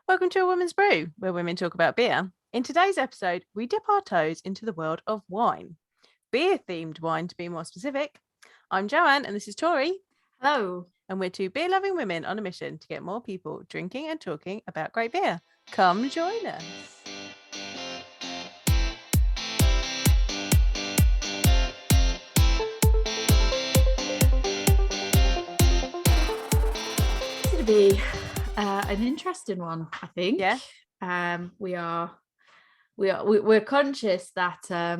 Welcome to A Woman's Brew, where women talk about beer. In today's episode, we dip our toes into the world of wine. Beer-themed wine, to be more specific. I'm Joanne, and this is Tori. Hello. And we're two beer-loving women on a mission to get more people drinking and talking about great beer. Come join us. It's going to be an interesting one, I think. Yeah. We're conscious that I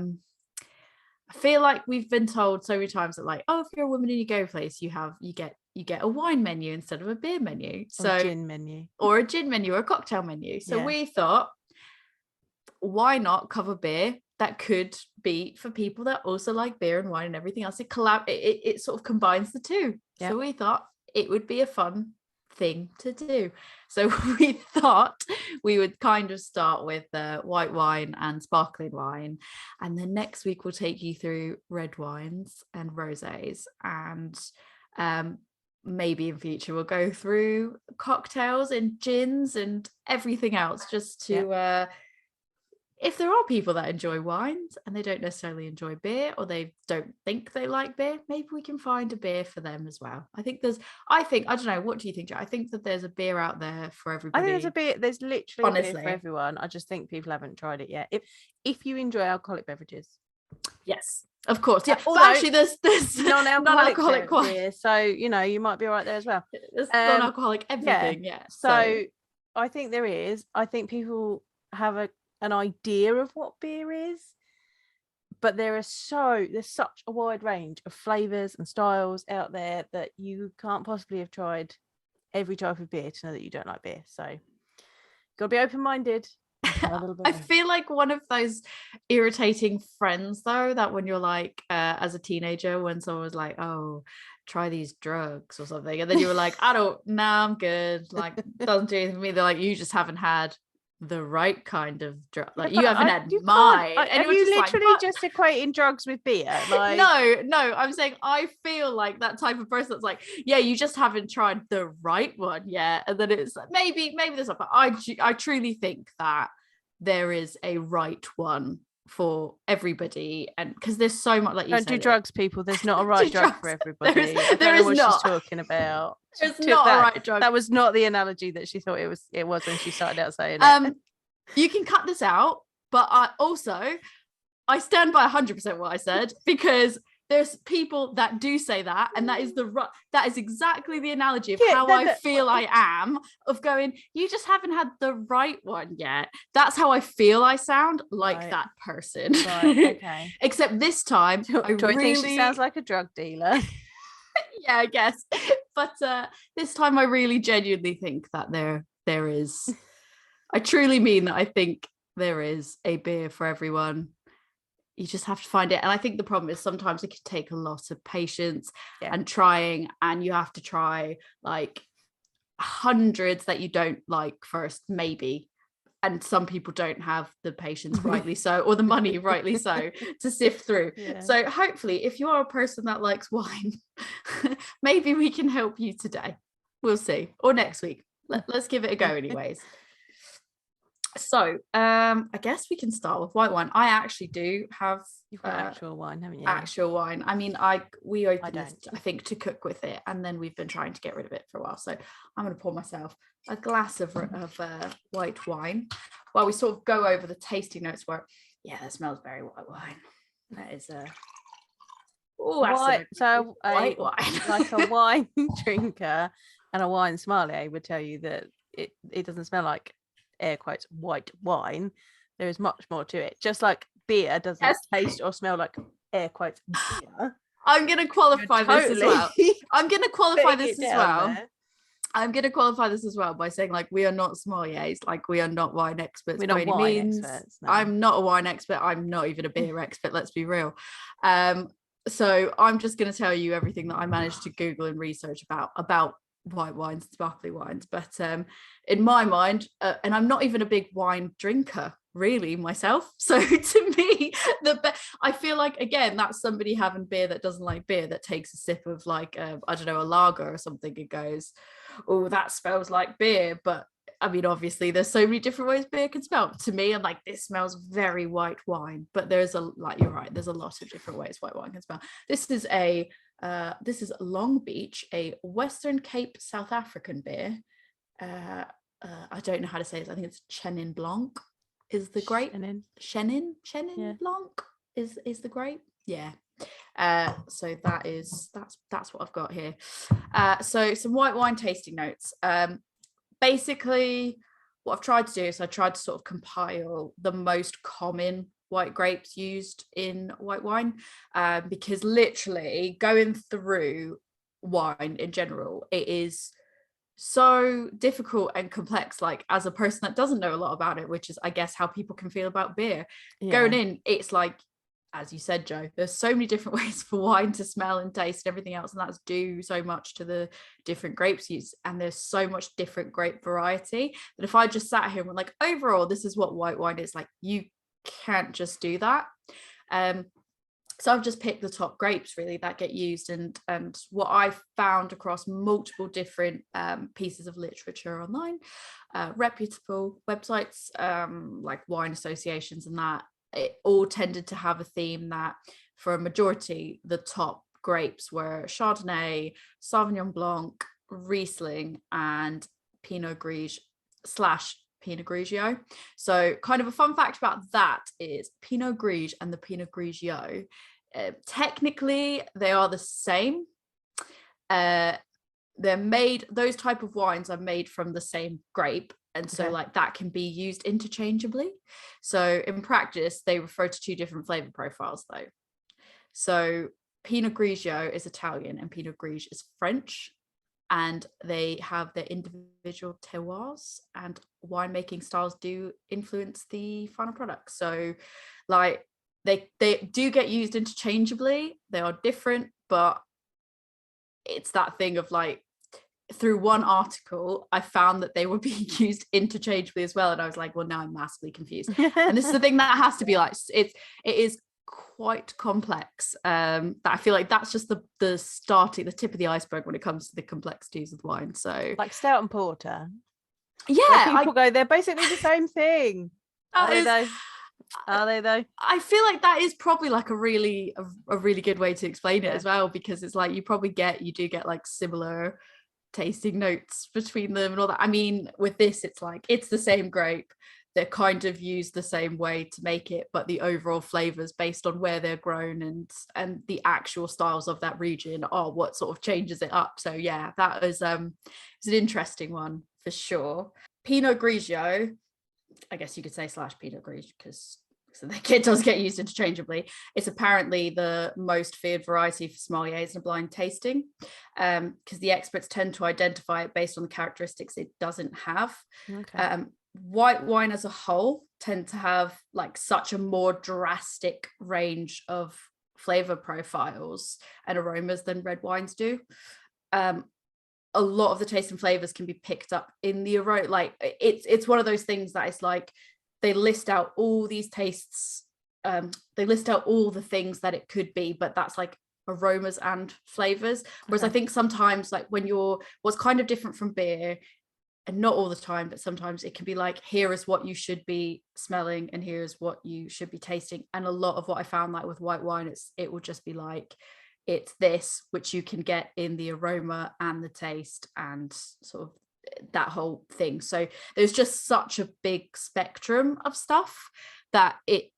feel like we've been told so many times that, like, oh, if you're a woman in your go place, you get a wine menu instead of a beer menu. Or a gin menu. Or a gin menu or a cocktail menu. So we thought, why not cover beer? That could be for people that also like beer and wine and everything else. It sort of combines the two. Yeah. So we thought it would be a fun thing to do. So we thought we would kind of start with white wine and sparkling wine, and then next week we'll take you through red wines and rosés, and maybe in future we'll go through cocktails and gins and everything else, just to if there are people that enjoy wines and they don't necessarily enjoy beer, or they don't think they like beer, maybe we can find a beer for them as well. I don't know, what do you think, Jo? I think that there's a beer out there for everybody. I think there's literally a beer for everyone. I just think people haven't tried it yet. If you enjoy alcoholic beverages. Yes, of course. Yeah. Although, actually there's non-alcoholic beer, so you might be all right there as well. There's non-alcoholic everything. Yeah. So I think there is. I think people have an idea of what beer is, but there's such a wide range of flavors and styles out there that you can't possibly have tried every type of beer to know that you don't like beer. So gotta be open-minded. I feel like one of those irritating friends, though, that when you're like as a teenager, when someone was like, oh, try these drugs or something, and then you were like, I'm good, like, doesn't do anything for me. They're like, you just haven't had the right kind of drug, like, you haven't had mine. And you literally just equating drugs with beer? Like, no, I'm saying I feel like that type of person that's like, yeah, you just haven't tried the right one yet. And then it's like, maybe there's not, but I truly think that there is a right one for everybody, and because there's so much, like, you don't do drugs, people. There's not a right drug for everybody. There is what not. She's talking about. There's not a right drug. That was not the analogy that she thought it was when she started out saying it. You can cut this out, but I stand by 100% what I said, because there's people that do say that, and that is exactly the analogy of how I feel I am, of going, you just haven't had the right one yet. That's how I feel I sound, like that person. Right, okay. Except this time, I think she sounds like a drug dealer. Yeah, I guess. But this time I really genuinely think that there is, I truly mean that I think there is a beer for everyone. You just have to find it. And I think the problem is sometimes it can take a lot of patience and trying, and you have to try like hundreds that you don't like first, maybe. And some people don't have the patience, rightly so, or the money, rightly so, to sift through. Yeah. So hopefully, if you are a person that likes wine, maybe we can help you today. We'll see. Or next week. Let's give it a go anyways. So I guess we can start with white wine. I actually do have actual wine, haven't you? Actual wine. I mean, we opened this, I think, to cook with it, and then we've been trying to get rid of it for a while. So I'm going to pour myself a glass of white wine while we sort of go over the tasting notes. Where that smells very white wine. That is white. So white wine, like a wine drinker and a wine sommelier would tell you that it doesn't smell like, air quotes, white wine. There is much more to it. Just like beer doesn't taste or smell like, air quotes, beer. I'm going to qualify this as well. I'm going to qualify this as well by saying, like, we are not sommeliers, like, we are not wine experts. We're not wine experts. No. I'm not a wine expert. I'm not even a beer expert. Let's be real. So I'm just going to tell you everything that I managed to Google and research about white wines and sparkling wines. But in my mind, and I'm not even a big wine drinker really myself, so to me I feel like, again, that's somebody having beer that doesn't like beer, that takes a sip of, like, I don't know, a lager or something, and goes, oh, that smells like beer. But I mean, obviously there's so many different ways beer can smell. To me, I'm like, this smells very white wine, but there's you're right, there's a lot of different ways white wine can smell. This is Long Beach, a Western Cape South African beer. I don't know how to say this. I think it's Chenin Blanc is the grape. Chenin Blanc is the grape. Yeah. So that's what I've got here. So some white wine tasting notes. Basically what I've tried to do is I tried to sort of compile the most common white grapes used in white wine, because literally going through wine in general, it is so difficult and complex. Like, as a person that doesn't know a lot about it, which is I guess how people can feel about beer, going in, it's like, as you said, Joe, there's so many different ways for wine to smell and taste and everything else, and that's due so much to the different grapes used, and there's so much different grape variety that if I just sat here and went like, overall this is what white wine is, like, you can't just do that. So I've just picked the top grapes really that get used, and what I've found across multiple different pieces of literature online, reputable websites, like wine associations and that, it all tended to have a theme that for a majority, the top grapes were Chardonnay, Sauvignon Blanc, Riesling, and Pinot Gris / Pinot Grigio. So kind of a fun fact about that is Pinot Gris and the Pinot Grigio, technically they are the same. They're made, those type of wines are made from the same grape, and so like that can be used interchangeably. So in practice they refer to two different flavor profiles though. So Pinot Grigio is Italian and Pinot Gris is French, and they have their individual terroirs, and winemaking styles do influence the final product. So like they do get used interchangeably, they are different, but it's that thing of like, through one article I found that they were being used interchangeably as well, and I was like, well, now I'm massively confused. And this is the thing that has to be like, it is quite complex, that I feel like that's just the tip of the iceberg when it comes to the complexities of wine. So like stout and porter, people go, they're basically the same thing. Are they though? I feel like that is probably like a really good way to explain it as well, because it's like you do get like similar tasting notes between them and all that. I mean, with this, it's like it's the same grape, they're kind of used the same way to make it, but the overall flavors based on where they're grown and the actual styles of that region are what sort of changes it up. So yeah, that is it's an interesting one for sure. Pinot Grigio, I guess you could say / Pinot Gris, because it does get used interchangeably. It's apparently the most feared variety for sommeliers in a blind tasting, because the experts tend to identify it based on the characteristics it doesn't have. White wine as a whole tend to have like such a more drastic range of flavor profiles and aromas than red wines do. A lot of the taste and flavors can be picked up in the aroma. Like it's one of those things that it's like they list out all these tastes, they list out all the things that it could be, but that's like aromas and flavors. Whereas I think sometimes like what's kind of different from beer, and not all the time, but sometimes it can be like, here is what you should be smelling and here is what you should be tasting. And a lot of what I found like with white wine, it will just be like, it's this, which you can get in the aroma and the taste and sort of that whole thing. So there's just such a big spectrum of stuff that it,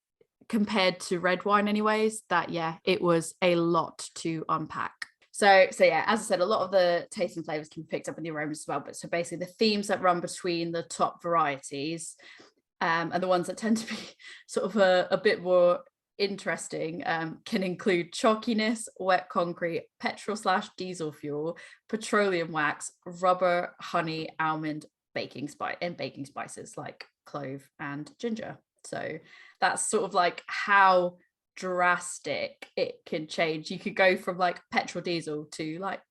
compared to red wine anyways, that it was a lot to unpack. So yeah, as I said, a lot of the taste and flavors can be picked up in the aromas as well. But so basically the themes that run between the top varieties, and the ones that tend to be sort of a bit more interesting, can include chalkiness, wet concrete, petrol / diesel fuel, petroleum wax, rubber, honey, almond, baking spices like clove and ginger. So that's sort of like how drastic it can change. You could go from like petrol diesel to like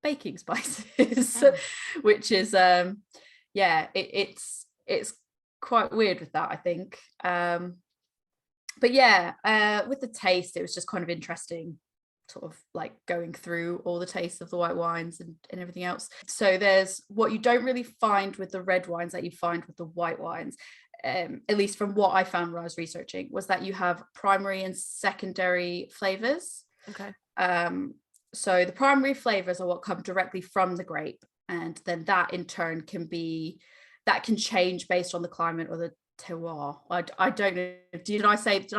baking spices, which is it's quite weird with that, I think. But with the taste, it was just kind of interesting sort of like going through all the tastes of the white wines and everything else. So there's what you don't really find with the red wines that you find with the white wines, at least from what I found when I was researching, was that you have primary and secondary flavors. Okay. So the primary flavors are what come directly from the grape, and then that in turn can change based on the climate or the terroir. I don't know. Did I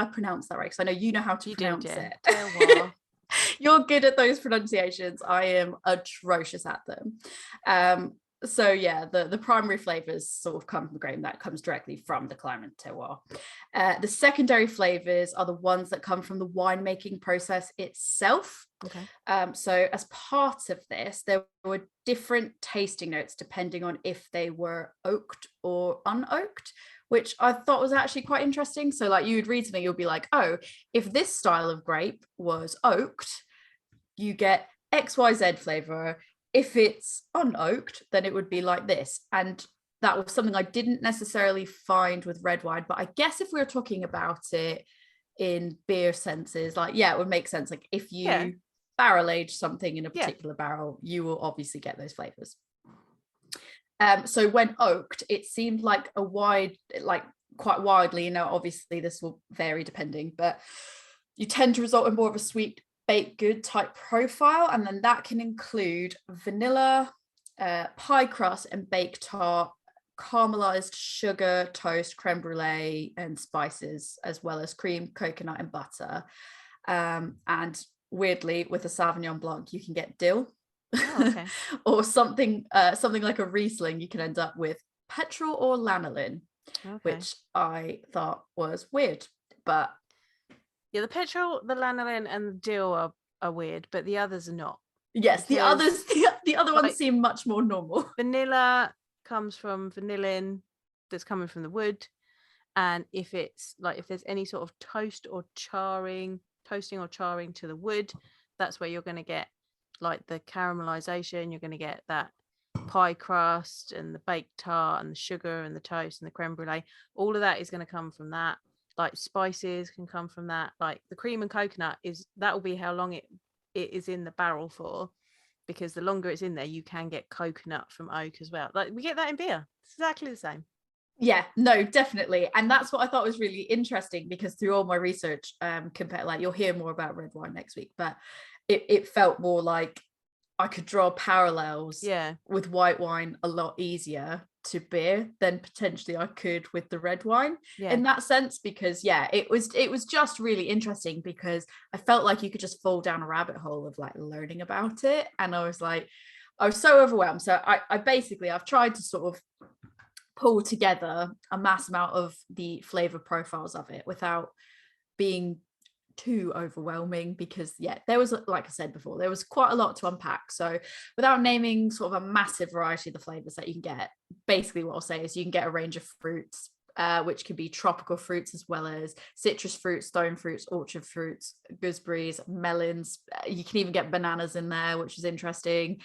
pronounce that right? Because I know you know how to pronounce it. Terroir. You're good at those pronunciations. I am atrocious at them. So yeah, the primary flavors sort of come from the grain that comes directly from the climate terroir. The secondary flavors are the ones that come from the winemaking process itself. Okay. So as part of this, there were different tasting notes depending on if they were oaked or unoaked, which I thought was actually quite interesting. So like you would read something, you'll be like, oh, if this style of grape was oaked, you get XYZ flavor. If it's unoaked, then it would be like this. And that was something I didn't necessarily find with red wine. But I guess if we were talking about it in beer senses, like, yeah, it would make sense. Like if you barrel age something in a particular barrel, you will obviously get those flavors. So when oaked, it seemed like quite widely, obviously this will vary depending, but you tend to result in more of a sweet baked good type profile, and then that can include vanilla, pie crust and baked tart, caramelized sugar, toast, creme brulee and spices, as well as cream, coconut and butter. And weirdly, with a Sauvignon Blanc, you can get dill. Oh, okay. Or something like a Riesling, you can end up with petrol or lanolin, which I thought was weird. But yeah, the petrol, the lanolin and the dill are weird, but the others are not. Yes, the other ones seem much more normal. Vanilla comes from vanillin that's coming from the wood, and if there's any sort of toasting or charring to the wood, that's where you're going to get like the caramelization. You're going to get that pie crust and the baked tart and the sugar and the toast and the creme brulee. All of that is going to come from that. Like spices can come from that. Like the cream and coconut that will be how long it is in the barrel for, because the longer it's in there, you can get coconut from oak as well. Like we get that in beer. It's exactly the same. Yeah, no, definitely. And that's what I thought was really interesting, because through all my research, compared, like you'll hear more about red wine next week, but it felt more like I could draw parallels with white wine a lot easier to beer than potentially I could with the red wine in that sense, because it was just really interesting, because I felt like you could just fall down a rabbit hole of like learning about it, and I was so overwhelmed. So I've tried to sort of pull together a mass amount of the flavor profiles of it without being too overwhelming, because there was, like I said before, there was quite a lot to unpack. So without naming sort of a massive variety of the flavors that you can get, basically what I'll say is you can get a range of fruits, which could be tropical fruits as well as citrus fruits, stone fruits, orchard fruits, gooseberries, melons. You can even get bananas in there, which is interesting.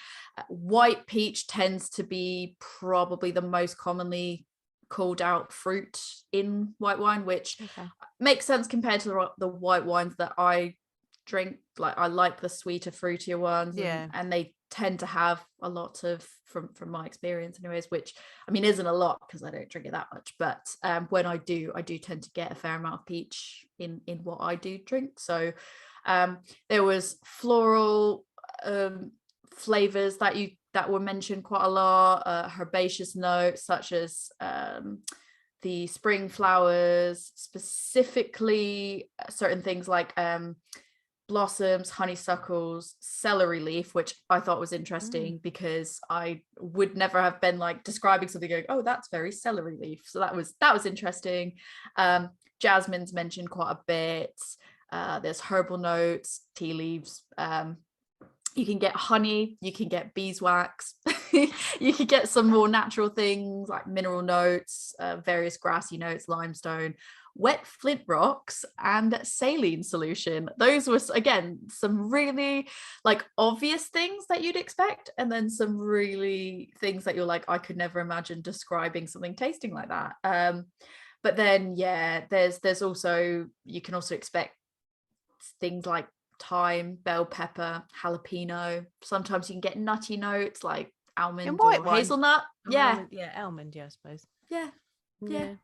White peach tends to be probably the most commonly called out fruit in white wine, which makes sense compared to the white wines that I drink. Like I like the sweeter, fruitier ones, and they tend to have a lot of, from my experience anyways, which I mean isn't a lot because I don't drink it that much, but when I do tend to get a fair amount of peach in what I do drink. So there was floral flavors that were mentioned quite a lot, herbaceous notes such as the spring flowers, specifically certain things like blossoms, honeysuckles, celery leaf, which I thought was interesting because I would never have been like describing something going, oh, that's very celery leaf. So that was interesting. Jasmine's mentioned quite a bit. There's herbal notes, tea leaves. You can get honey, you can get beeswax, you can get some more natural things like mineral notes, various grassy notes, limestone, wet flint rocks, and saline solution. Those were, again, some really like obvious things that you'd expect, and then some really things that you're like, I could never imagine describing something tasting like that. But then there's also, you can also expect things like thyme, bell pepper, jalapeno. Sometimes you can get nutty notes like almond white or wine. hazelnut. Yeah. Almond, I suppose. Yeah. Yeah.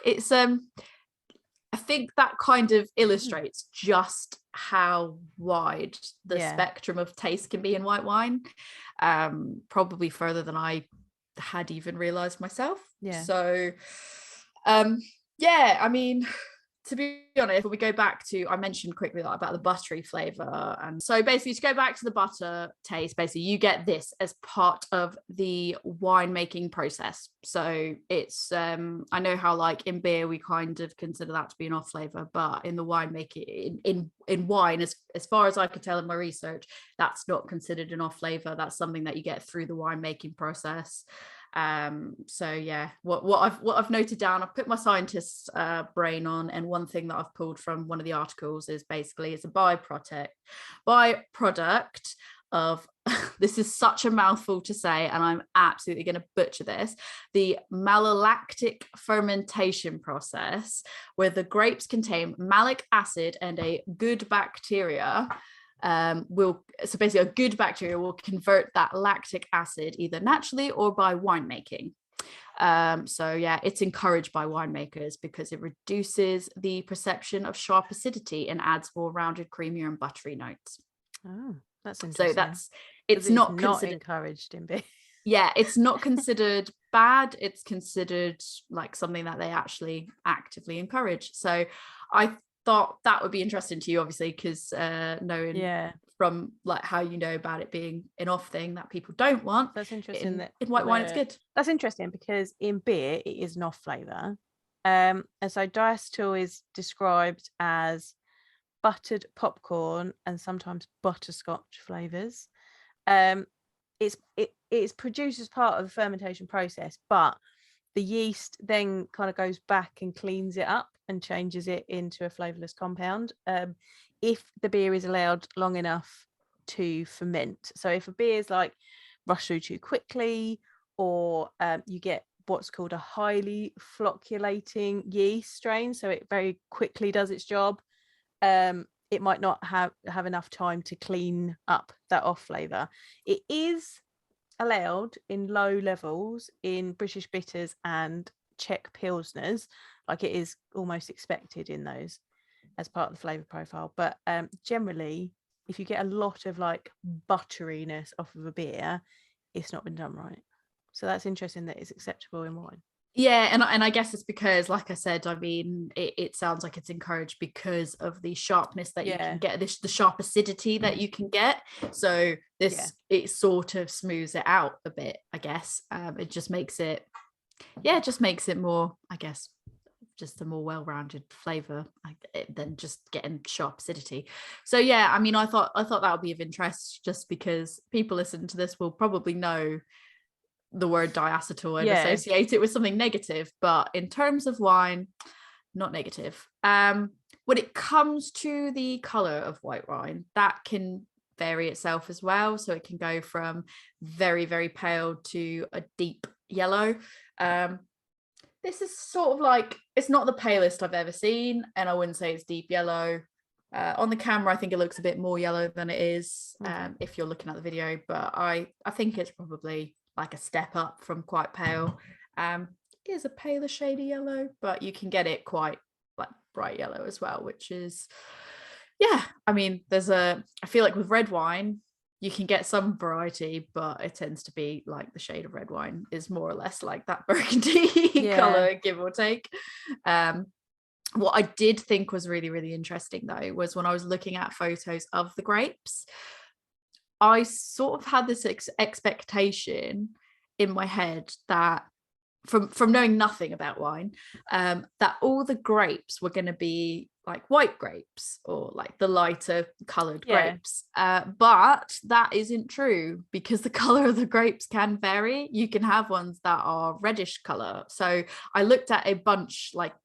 It's I think that kind of illustrates just how wide the spectrum of taste can be in white wine. Probably further than I had even realized myself. So I mean, to be honest, when we go back to, I mentioned quickly about the buttery flavor, and so basically to go back to the butter taste, basically you get this as part of the winemaking process. So it's I know how like in beer we kind of consider that to be an off flavor, but in the winemaking, in wine, as far as I could tell in my research, that's not considered an off flavor. That's something that you get through the winemaking process. So yeah, what I've noted down, I've put my scientist's brain on, and one thing that I've pulled from one of the articles is basically it's a byproduct of this is such a mouthful to say, and I'm absolutely going to butcher this, the malolactic fermentation process, where the grapes contain malic acid and a good bacteria so basically a good bacteria will convert that lactic acid either naturally or by winemaking. So yeah, it's encouraged by winemakers because it reduces the perception of sharp acidity and adds more rounded, creamier and buttery notes. Oh, that's interesting. So it's not encouraged in beer. Yeah, it's not considered bad. It's considered like something that they actually actively encourage. So I thought that would be interesting to you, obviously, because knowing from like how you know about it being an off thing that people don't want. That's interesting. In white wine, it's good. That's interesting because in beer it is an off flavor, and so diacetyl is described as buttered popcorn and sometimes butterscotch flavors. It's produced as part of the fermentation process, but the yeast then kind of goes back and cleans it up and changes it into a flavorless compound if the beer is allowed long enough to ferment. So if a beer is like rushed through too quickly, or you get what's called a highly flocculating yeast strain, so it very quickly does its job, it might not have enough time to clean up that off flavor. It is allowed in low levels in British bitters and Czech pilsners, like it is almost expected in those as part of the flavor profile. But generally, if you get a lot of like butteriness off of a beer, it's not been done right. So that's interesting that it's acceptable in wine. Yeah, and I guess it's because, like I said, I mean, it sounds like it's encouraged because of the sharpness that you can get, the sharp acidity that you can get. So it sort of smooths it out a bit, I guess. It just makes it, more, I guess, just a more well-rounded flavor than just getting sharp acidity. So yeah, I mean, I thought that would be of interest, just because people listening to this will probably know the word diacetyl and associate it with something negative, but in terms of wine, not negative. When it comes to the color of white wine, that can vary itself as well. So it can go from very, very pale to a deep yellow. This is sort of like, it's not the palest I've ever seen, and I wouldn't say it's deep yellow. On the camera, I think it looks a bit more yellow than it is if you're looking at the video, but I think it's probably like a step up from quite pale. It is a paler shade of yellow, but you can get it quite like bright yellow as well, which is, I mean, I feel like with red wine, you can get some variety, but it tends to be like the shade of red wine is more or less like that burgundy color, give or take. What I did think was really, really interesting though, was when I was looking at photos of the grapes, I sort of had this expectation in my head that from knowing nothing about wine, that all the grapes were going to be like white grapes or like the lighter colored grapes. But that isn't true, because the color of the grapes can vary. You can have ones that are reddish color. So I looked at a bunch, like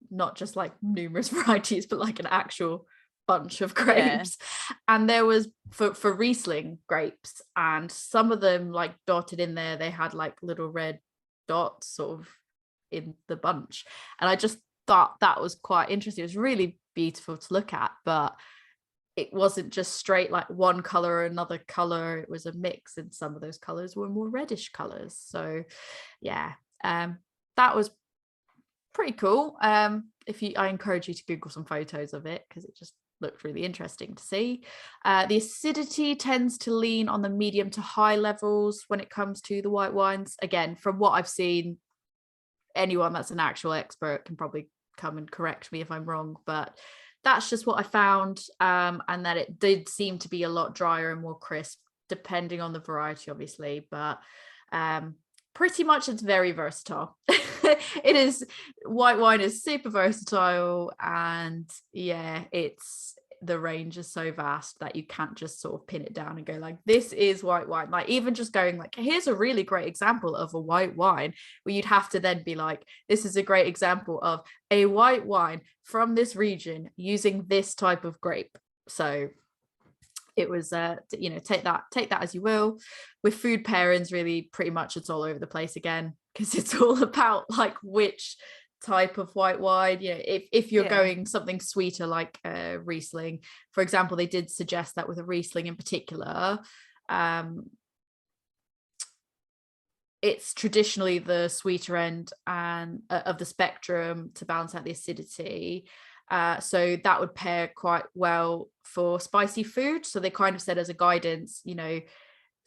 not just like numerous varieties, but like an actual bunch of grapes, and there was for Riesling grapes, and some of them like dotted in there, they had like little red dots sort of in the bunch, and I just thought that was quite interesting. It was really beautiful to look at, but it wasn't just straight like one color or another color. It was a mix, and some of those colors were more reddish colors. So yeah, that was pretty cool. I encourage you to Google some photos of it, because it just looked really interesting to see. The acidity tends to lean on the medium to high levels when it comes to the white wines. Again, from what I've seen, anyone that's an actual expert can probably come and correct me if I'm wrong, but that's just what I found. And that it did seem to be a lot drier and more crisp, depending on the variety, obviously, but pretty much it's very versatile. It is, white wine is super versatile, and yeah, it's, the range is so vast that you can't just sort of pin it down and go like, this is white wine. Like, even just going like, here's a really great example of a white wine, where you'd have to then be like, this is a great example of a white wine from this region using this type of grape. So it was take that as you will. With food pairings, really pretty much it's all over the place again, because it's all about like which type of white wine. If you're going something sweeter like Riesling, for example, they did suggest that with a Riesling in particular, it's traditionally the sweeter end and of the spectrum to balance out the acidity. So that would pair quite well for spicy food. So they kind of said as a guidance,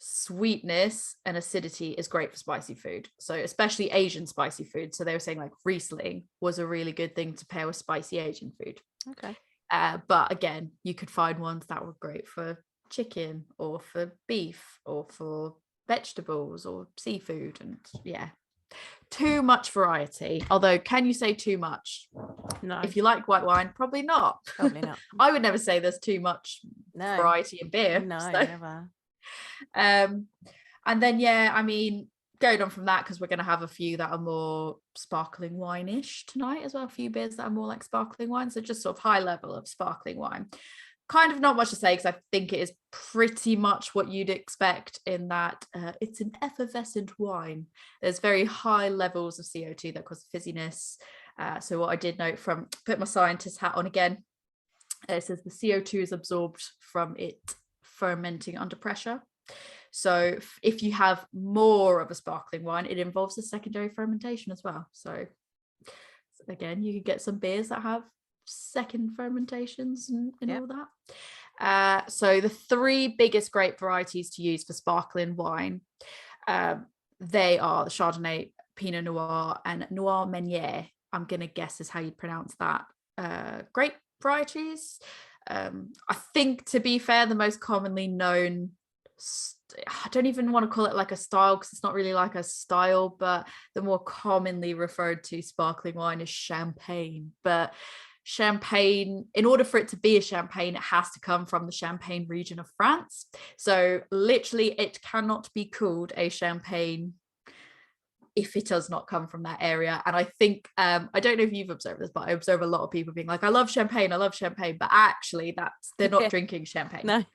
sweetness and acidity is great for spicy food. So especially Asian spicy food. So they were saying like Riesling was a really good thing to pair with spicy Asian food. Okay. But again, you could find ones that were great for chicken or for beef or for vegetables or seafood, and too much variety. Although, can you say too much? No. If you like white wine, probably not. I would never say there's too much variety in beer. No, never. And then going on from that, because we're going to have a few that are more sparkling wine-ish tonight as well, a few beers that are more like sparkling wine, so just sort of high level of sparkling wine. Kind of not much to say, because I think it is pretty much what you'd expect, in that it's an effervescent wine. There's very high levels of CO2 that cause fizziness. So what I did note, from put my scientist hat on again, it says the CO2 is absorbed from it fermenting under pressure. So if you have more of a sparkling wine, it involves a secondary fermentation as well. So again, you can get some beers that have second fermentations and all that. So the three biggest grape varieties to use for sparkling wine, they are the Chardonnay, Pinot Noir, and Noir Meunier. I'm gonna guess is how you pronounce that. Grape varieties. I think, to be fair, the most commonly known, I don't even want to call it like a style, because it's not really like a style, but the more commonly referred to sparkling wine is champagne. But champagne, in order for it to be a champagne, it has to come from the Champagne region of France. So literally it cannot be called a champagne if it does not come from that area. And I think I don't know if you've observed this, but I observe a lot of people being like, I love champagne, but actually they're not drinking champagne. No.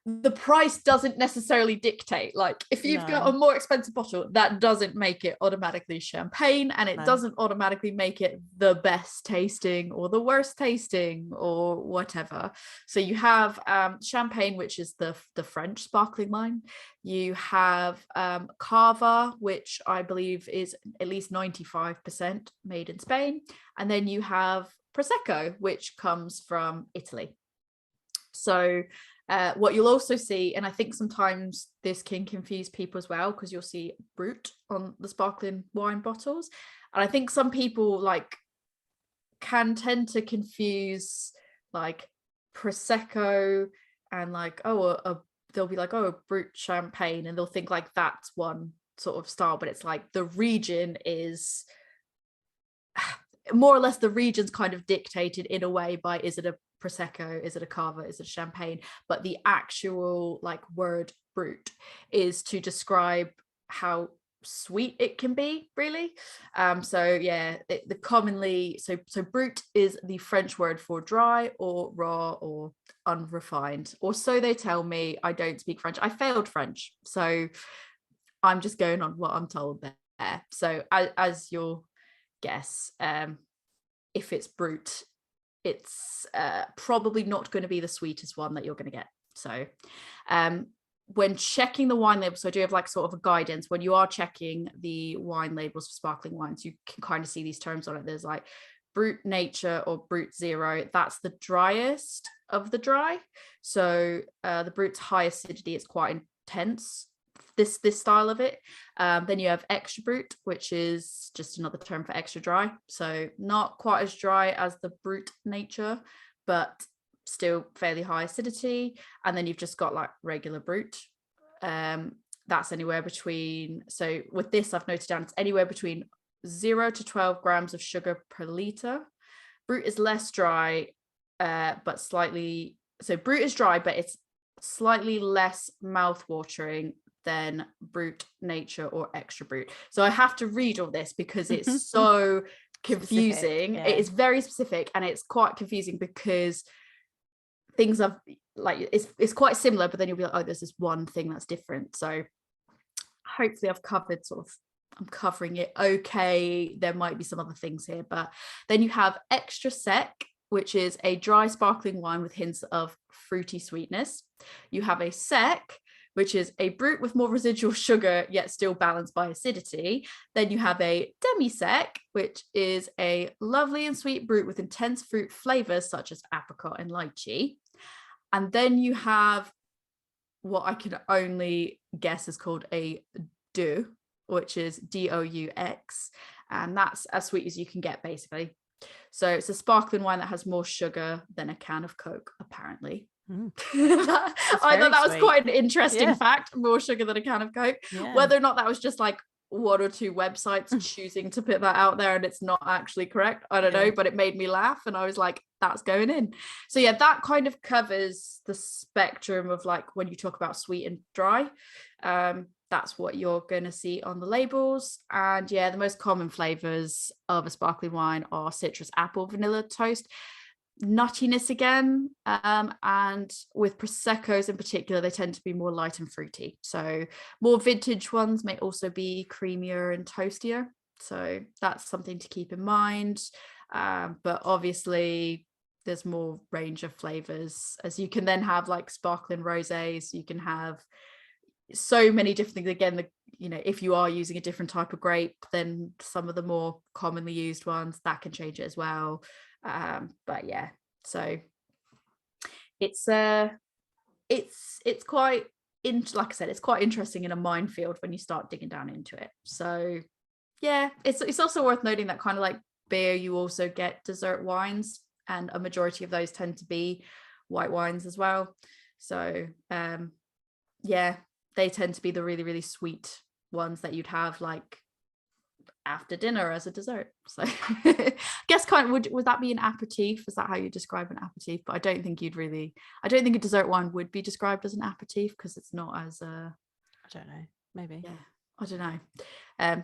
The price doesn't necessarily dictate. Like, if you've got a more expensive bottle, that doesn't make it automatically champagne, and it doesn't automatically make it the best tasting or the worst tasting or whatever. So you have champagne, which is the French sparkling wine. You have cava, which I believe is at least 95% made in Spain, and then you have prosecco, which comes from Italy. So what you'll also see, and I think sometimes this can confuse people as well, because you'll see Brut on the sparkling wine bottles, and I think some people can tend to confuse like prosecco and like, they'll be like, a Brut champagne, and they'll think like that's one sort of style, but it's like the region is more or less, the region's kind of dictated in a way by, is it a prosecco, is it a cava, is it a champagne? But the actual word Brut is to describe how sweet it can be, really. So Brut is the French word for dry or raw or unrefined, or so they tell me. I don't speak French. I failed French, so I'm just going on what I'm told there. So as you'll guess, if it's Brut, it's probably not going to be the sweetest one that you're going to get. So when checking the wine labels, so I do have like sort of a guidance. When you are checking the wine labels for sparkling wines, you can kind of see these terms on it. There's like Brut Nature or Brut Zero. That's the driest of the dry. So the Brut's high acidity, it's quite intense, this style of it. Then you have Extra Brut, which is just another term for extra dry. So not quite as dry as the Brut Nature, but still fairly high acidity. And then you've just got like regular Brut. That's anywhere between, so with this I've noted down, it's anywhere between 0 to 12 grams of sugar per liter. Brut is less dry, but slightly, so Brut is dry, but it's slightly less mouth-watering than Brut Nature or Extra Brut. So I have to read all this because it's so confusing. Yeah. It is very specific, and it's quite confusing because things are like, it's quite similar, but then you'll be like, oh, there's this one thing that's different. So hopefully I've covered I'm covering it okay. There might be some other things here, but then you have Extra Sec, which is a dry sparkling wine with hints of fruity sweetness. You have a Sec, which is a Brut with more residual sugar, yet still balanced by acidity. Then you have a Demi-Sec, which is a lovely and sweet Brut with intense fruit flavors such as apricot and lychee. And then you have what I can only guess is called a Deux, which is Deux, and that's as sweet as you can get, basically. So it's a sparkling wine that has more sugar than a can of Coke, apparently. I thought that was quite an interesting fact. More sugar than a can of Coke. Whether or not that was just like one or two websites choosing to put that out there and it's not actually correct, I don't know, but it made me laugh and I was like, that's going in. So yeah, that kind of covers the spectrum of like when you talk about sweet and dry. That's what you're going to see on the labels. And yeah, the most common flavors of a sparkling wine are citrus, apple, vanilla, toast, nuttiness again, and with Prosecco's in particular, they tend to be more light and fruity. So more vintage ones may also be creamier and toastier. So that's something to keep in mind. But obviously there's more range of flavors, as you can then have like sparkling rosés. You can have so many different things. Again, if you are using a different type of grape, then some of the more commonly used ones, that can change it as well. But yeah, so it's quite like I said, it's quite interesting in a minefield when you start digging down into it. So yeah, it's also worth noting that kind of like beer, you also get dessert wines, and a majority of those tend to be white wines as well. So yeah, they tend to be the really, really sweet ones that you'd have like after dinner as a dessert. So I guess kind of would that be an aperitif? Is that how you describe an aperitif? But I don't think a dessert wine would be described as an aperitif because it's not as I don't know, maybe. Yeah, I don't know.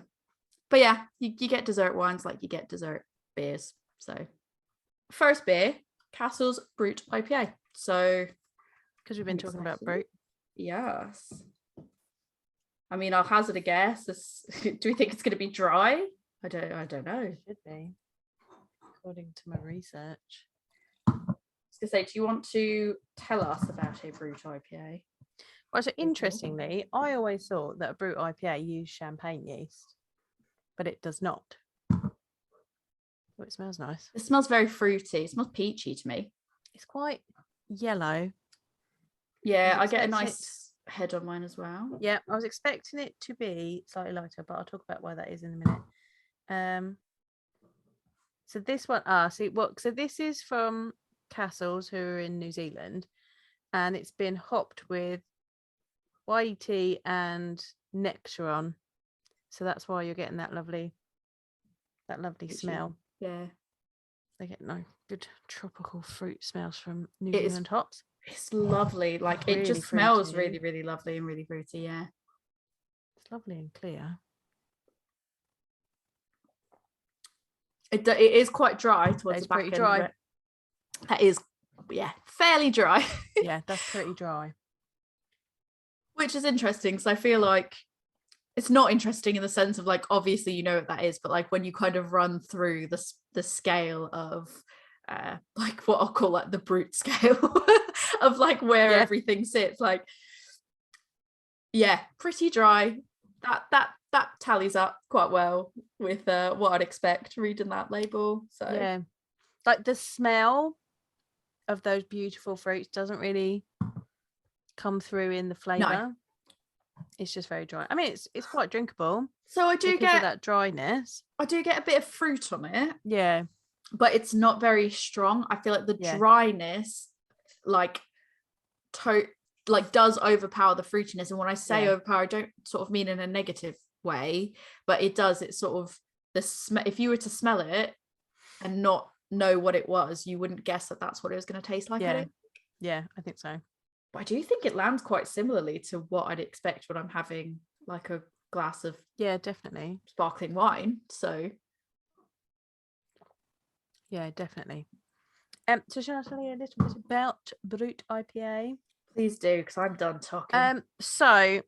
But yeah, you get dessert wines like you get dessert beers. So first beer, Castle's Brut IPA. So because we've been talking about Brut. Yes. I mean, I'll hazard a guess. Do we think it's going to be dry? I don't know. It should be, according to my research. I was going to say, do you want to tell us about a Brut IPA? Well, so interestingly, I always thought that a Brut IPA used champagne yeast, but it does not. Oh, it smells nice. It smells very fruity. It smells peachy to me. It's quite yellow. Yeah, I get a nice head on mine as well. Yeah, I was expecting it to be slightly lighter, but I'll talk about why that is in a minute. So this one, so this is from Castles, who are in New Zealand, and it's been hopped with YT and Nectaron, so that's why you're getting that lovely smell. Yeah, they get good tropical fruit smells from New Zealand hops. It's lovely. Like it really just smells fruity. Really, really lovely and really fruity. Yeah, it's lovely and clear. It is quite dry towards the back end. Dry. That is, yeah, fairly dry. Yeah, that's pretty dry. Which is interesting because I feel like it's not interesting in the sense of like obviously you know what that is, but like when you kind of run through the scale of like what I'll call like the brute scale of like where everything sits. Like, yeah, pretty dry. That tallies up quite well with what I'd expect reading that label. So yeah, like the smell of those beautiful fruits doesn't really come through in the flavor. No. It's just very dry. I mean, it's quite drinkable. So I do get that dryness. I do get a bit of fruit on it. Yeah. But it's not very strong. I feel like the dryness like does overpower the fruitiness. And when I say overpower, I don't sort of mean in a negative way, but it does. It's sort of if you were to smell it and not know what it was, you wouldn't guess that that's what it was going to taste like. Yeah, I think so. But I do think it lands quite similarly to what I'd expect when I'm having like a glass of definitely sparkling wine. So yeah, definitely. So shall I tell you a little bit about Brut IPA? Please do, because I'm done talking. So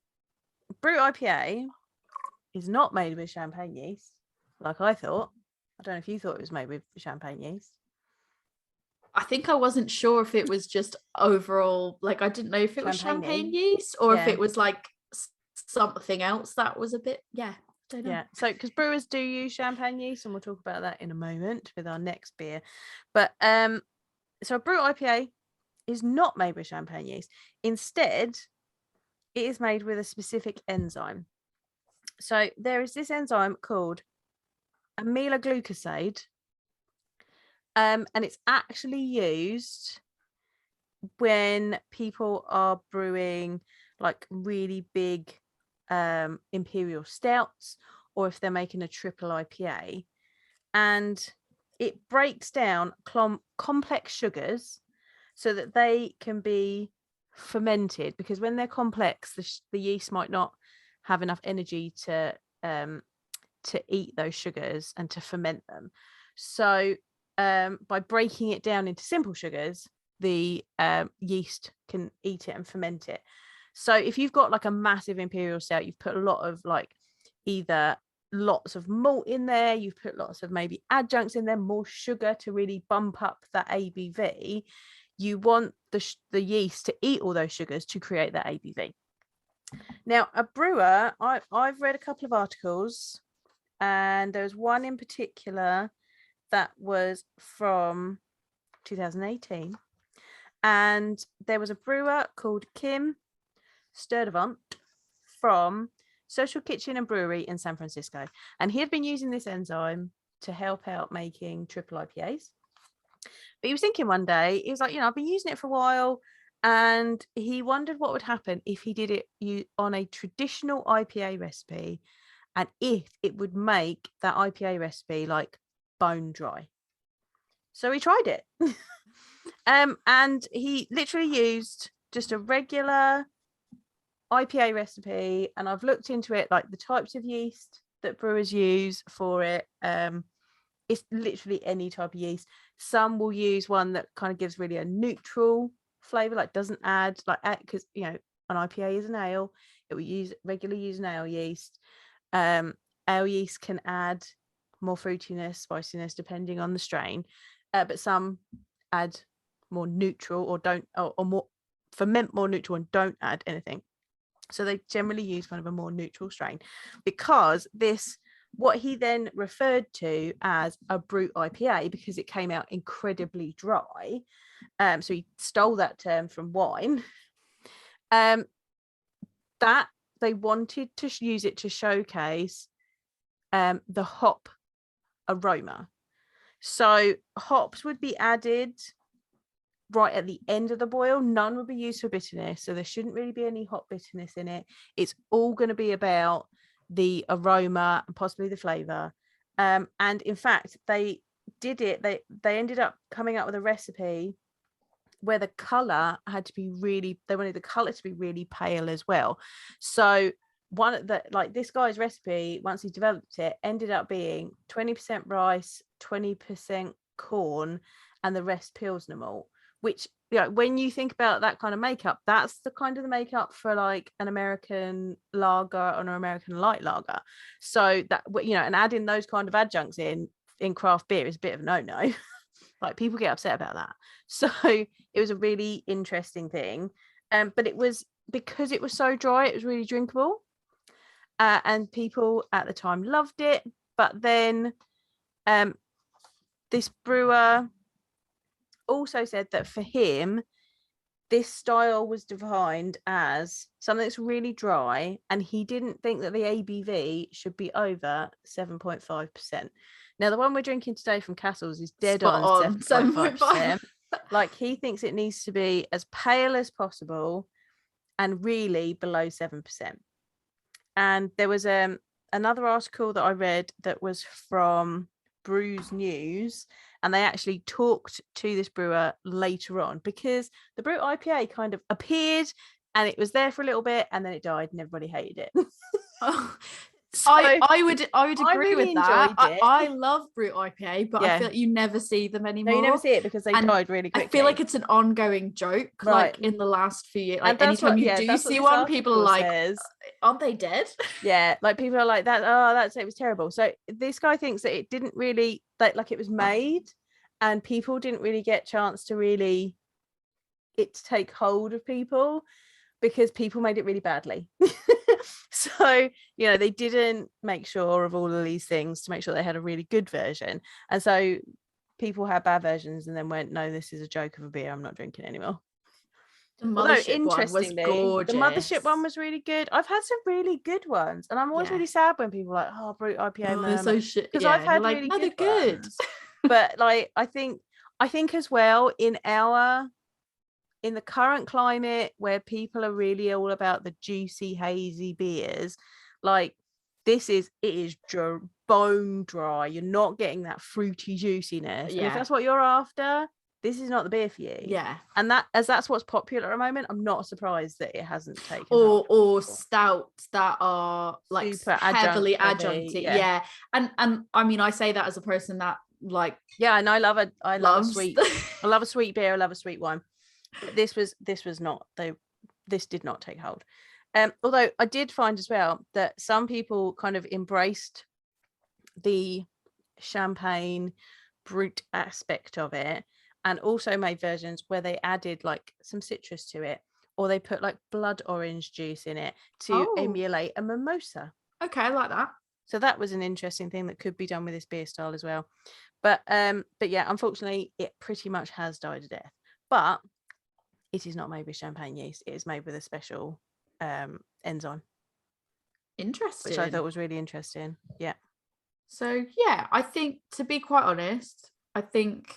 Brut IPA is not made with champagne yeast, like I thought. I don't know if you thought it was made with champagne yeast. I think I wasn't sure if it was just overall, like I didn't know if it was champagne yeast or if it was like something else that was a bit, don't know. Yeah, so because brewers do use champagne yeast, and we'll talk about that in a moment with our next beer. But so a Brut IPA is not made with champagne yeast. Instead, it is made with a specific enzyme. So there is this enzyme called amyloglucoside, and it's actually used when people are brewing like really big imperial stouts, or if they're making a triple IPA, and it breaks down complex sugars so that they can be fermented, because when they're complex, the yeast might not have enough energy to eat those sugars and to ferment them. So by breaking it down into simple sugars, the yeast can eat it and ferment it. So if you've got like a massive imperial stout, you've put a lot of like either lots of malt in there, you've put lots of maybe adjuncts in there, more sugar to really bump up that ABV. You want the yeast to eat all those sugars to create that ABV. Now, a brewer, I've read a couple of articles, and there's one in particular that was from 2018, and there was a brewer called Kim Sturdivant from Social Kitchen and Brewery in San Francisco, and he had been using this enzyme to help out making triple IPAs. But he was thinking one day, he was like, I've been using it for a while, and he wondered what would happen if he did it on a traditional IPA recipe, and if it would make that IPA recipe like bone dry. So he tried it. And he literally used just a regular IPA recipe, and I've looked into it, like the types of yeast that brewers use for it. It's literally any type of yeast. Some will use one that kind of gives really a neutral flavor, like doesn't add because an IPA is an ale. It will regularly use an ale yeast. Ale yeast can add more fruitiness, spiciness depending on the strain, but some add more neutral or more ferment more neutral and don't add anything. So they generally use kind of a more neutral strain, because what he then referred to as a Brut IPA, because it came out incredibly dry. So he stole that term from wine. That they wanted to use it to showcase the hop aroma. So hops would be added right at the end of the boil. None would be used for bitterness, so there shouldn't really be any hop bitterness in it. It's all going to be about the aroma and possibly the flavor. And in fact, they did it. They ended up coming up with a recipe where the color had to be they wanted the color to be really pale as well. So this guy's recipe, once he developed it, ended up being 20% rice, 20% corn, and the rest Pilsner malt, which, when you think about that kind of makeup, that's the kind of the makeup for like an American lager or an American light lager. So that, and adding those kind of adjuncts in craft beer is a bit of a no-no. Like people get upset about that. So it was a really interesting thing. But it was, because it was so dry, it was really drinkable. And people at the time loved it. But then this brewer also said that for him, this style was defined as something that's really dry, and he didn't think that the ABV should be over 7.5%. Now, the one we're drinking today from Castles is dead on 7.5%. Like, he thinks it needs to be as pale as possible and really below 7%. And there was another article that I read that was from Brew's News, and they actually talked to this brewer later on, because the Brew IPA kind of appeared and it was there for a little bit and then it died and everybody hated it. So I would agree really with that. enjoyed it. I love Brew IPA, but I feel like you never see them anymore. No, you never see it because they died really quickly. I feel like it's an ongoing joke, right, like in the last few years. Like anytime you do see one, people are like, aren't they dead? Yeah, like people are like that. Oh, that's, it was terrible. So this guy thinks that it didn't really, like it was made and people didn't really get chance to really it to take hold of people, because people made it really badly. So, you know, they didn't make sure of all of these things to make sure they had a really good version. And so people had bad versions and then went, no, this is a joke of a beer, I'm not drinking anymore. The Mothership one was gorgeous. The Mothership one was really good. I've had some really good ones, and I'm always really sad when people are like, oh, Brew IPA, they're so shit, because I've had like, really good ones. But like, I think as well, in the current climate where people are really all about the juicy, hazy beers, like it is bone dry. You're not getting that fruity juiciness. And if that's what you're after, this is not the beer for you. Yeah. And that's what's popular at the moment. I'm not surprised that it hasn't taken or stouts that are like super heavily adjuncted. Yeah. And I mean, I say that as a person that like, yeah, and I love a sweet I love a sweet beer, I love a sweet wine. This did not take hold. Although I did find as well that some people kind of embraced the champagne brut aspect of it, and also made versions where they added like some citrus to it, or they put like blood orange juice in it to emulate a mimosa. Okay, I like that. So that was an interesting thing that could be done with this beer style as well. But yeah, unfortunately, it pretty much has died a death. But it is not made with champagne yeast. It is made with a special enzyme. Interesting. Which I thought was really interesting. Yeah. So yeah, I think, to be quite honest, I think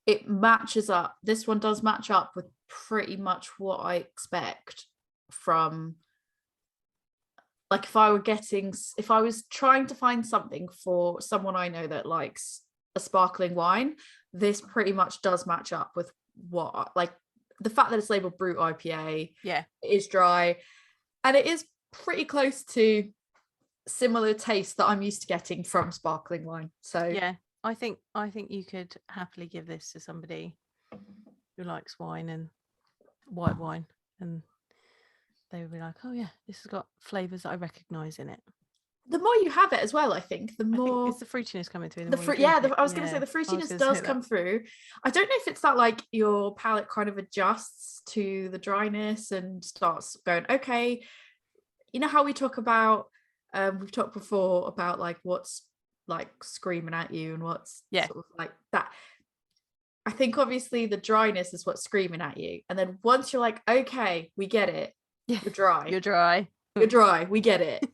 it matches up. This one does match up with pretty much what I expect from, like, if I was trying to find something for someone I know that likes a sparkling wine, this pretty much does match up with what, like, the fact that it's labeled Brew IPA. Yeah, it is dry, and it is pretty close to similar taste that I'm used to getting from sparkling wine. So yeah, I think you could happily give this to somebody who likes wine and white wine, and they would be like, oh yeah, this has got flavors that I recognize in it. The more you have it as well, I think the more it's the fruitiness coming through. I was going to say the fruitiness does come through. I don't know if it's that like your palate kind of adjusts to the dryness and starts going, okay, you know how we talk about we've talked before about like what's like screaming at you and what's sort of like that. I think obviously the dryness is what's screaming at you, and then once you're like, okay, we get it, you're dry, we get it.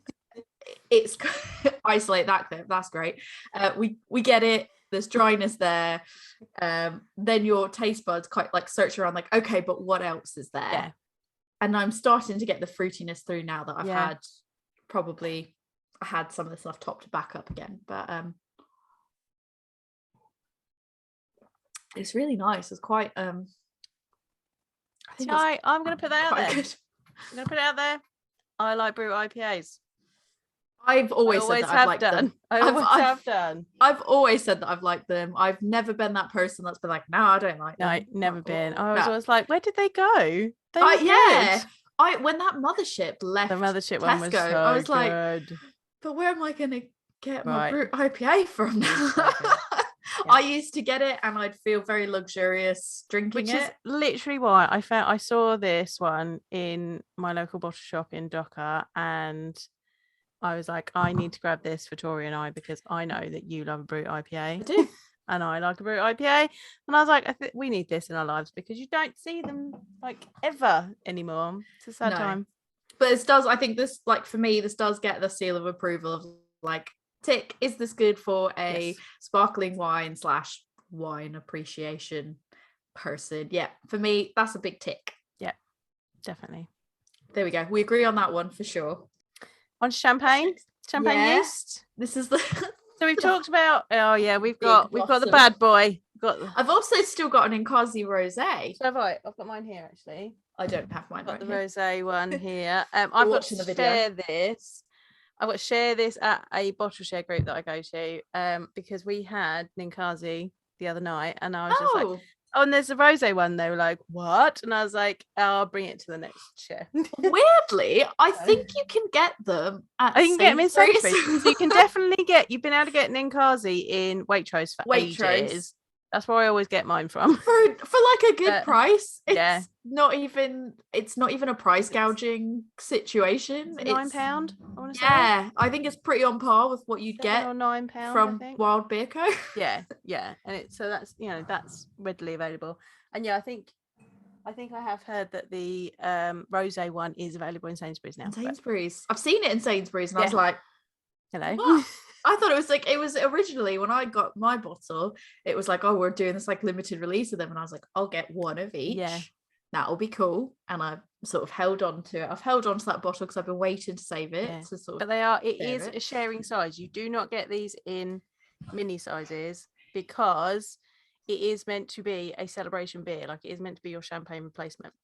It's isolate that clip, that's great. We get it, there's dryness there. Then your taste buds quite like search around like, okay, but what else is there? And I'm starting to get the fruitiness through now that I've had probably I had some of this stuff top to back up again, but it's really nice. It's quite I think I'm gonna put that out there. Good. I'm gonna put it out there. I like Brew IPAs. I've always said that I've liked them. I always have done. I've always said that I've liked them. I've never been that person that's been like, no, I don't like them. No, never been. I was always like, where did they go? They were good. When that Mothership left, the Mothership Tesco, one was so I was good. like, but where am I going to get my Brew IPA from now? I used to get it and I'd feel very luxurious drinking Which it. is literally why I saw this one in my local bottle shop in Docker, and I was like, I need to grab this for Tori and I, because I know that you love a Brew IPA. I do. And I like a Brew IPA. And I was like, we need this in our lives, because you don't see them like ever anymore. It's a sad time. But this does, I think this, like for me, this does get the seal of approval of like, tick, is this good for a sparkling wine / wine appreciation person? Yeah, for me, that's a big tick. Yeah, definitely. There we go. We agree on that one for sure. On champagne yeast. This is the so we've talked about we've got the bad boy. I've also still got an Inkazi rosé. So have I. I've got mine here actually. I don't have mine. I've got the rosé one here. I've got to share this. I've got to share this at a bottle share group that I go to, because we had Ninkazi the other night, and I was just like, oh, and there's a rosé one. They were like, what? And I was like, I'll bring it to the next share. Weirdly, I think you can get them at you can get them in Sainsbury's. So you can definitely you've been able to get Ninkazi in Waitrose for ages. That's where I always get mine from. For like a good price. It's not even a price gouging situation. It's £9, I want to say. Yeah, I think it's pretty on par with what you'd get or £9 from Wild Beer Co. Yeah. And so that's that's readily available. And I think I have heard that the rosé one is available in Sainsbury's now. Sainsbury's. I've seen it in Sainsbury's and I was like, hello. What? I thought it was originally when I got my bottle, it was like, oh, we're doing this like limited release of them. And I was like, I'll get one of each. Yeah. That'll be cool. And I sort of held on to it. I've held on to that bottle because I've been waiting to save it. Yeah. But it is a sharing size. You do not get these in mini sizes because it is meant to be a celebration beer. Like it is meant to be your champagne replacement.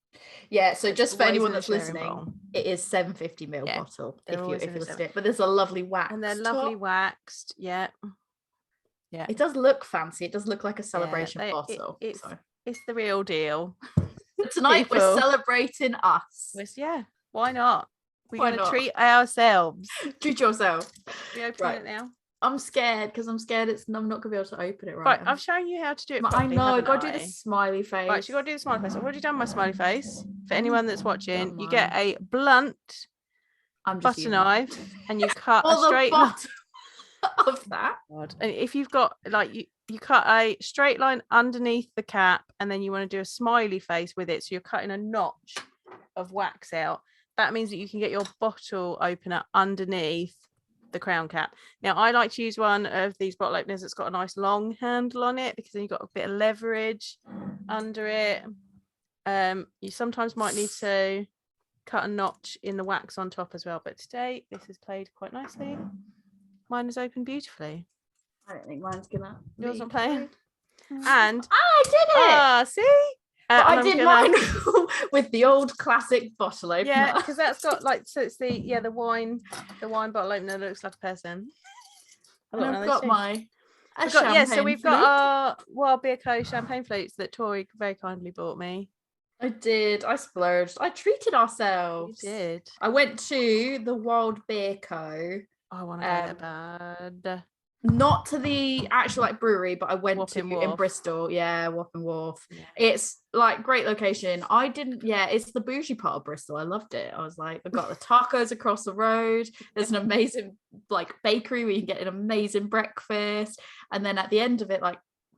Yeah, so just for anyone that's listening, it is 750ml bottle if you listen to it. But there's a lovely wax. And they're lovely waxed. Yeah. It does look fancy. It does look like a celebration bottle. It's the real deal. Tonight we're celebrating us. Why not? We're going to treat ourselves. Treat yourself. We open it now. I'm scared because I'm not going to be able to open it right. I've shown you how to do it properly, I know, I've got to do the smiley face. Right, so you got to do the smiley face. I've already done my smiley face. For anyone that's watching, you get a blunt butter knife and you cut a straight line of that. And if you've got you cut a straight line underneath the cap, and then you want to do a smiley face with it, so you're cutting a notch of wax out. That means that you can get your bottle opener underneath the crown cap. Now I like to use one of these bottle openers that's got a nice long handle on it, because then you've got a bit of leverage under it. You sometimes might need to cut a notch in the wax on top as well, but today this is played quite nicely. Mine is open beautifully. I don't think mine's gonna. Yours not playing. And I did it. See, I did mine with the old classic bottle opener. Yeah, because that's got so it's the wine bottle opener that looks like a person. I've got my so we've got our Wild Beer Co champagne flutes that Tori very kindly bought me. I did. I splurged. I treated ourselves. You did. I went to the Wild Beer Co. I want to go there bad. Not to the actual brewery, but I went to in Bristol. Yeah, Wapping Wharf. Yeah. It's great location. It's the bougie part of Bristol. I loved it. I was like, I've got the tacos across the road. There's an amazing bakery where you can get an amazing breakfast. And then at the end of it,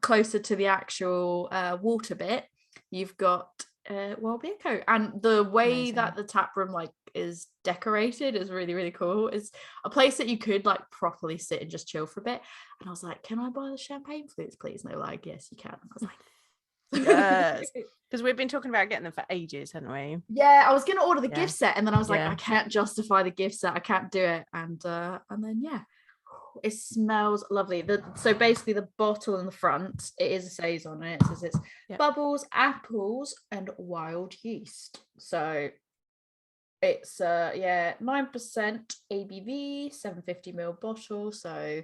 closer to the actual water bit, you've got Wild Beer Co. And the way that the tap room is decorated is really, really cool. It's a place that you could properly sit and just chill for a bit. And I was like, can I buy the champagne flutes, please? And they were like, yes, you can. I was like, yes, because we've been talking about getting them for ages, haven't we? Yeah, I was gonna order the gift set, and then I was like, I can't justify the gift set. I can't do it. And then it smells lovely. So basically the bottle in the front, it is a says on it. It says it's bubbles, apples, and wild yeast. So it's 9% ABV, 750ml bottle. So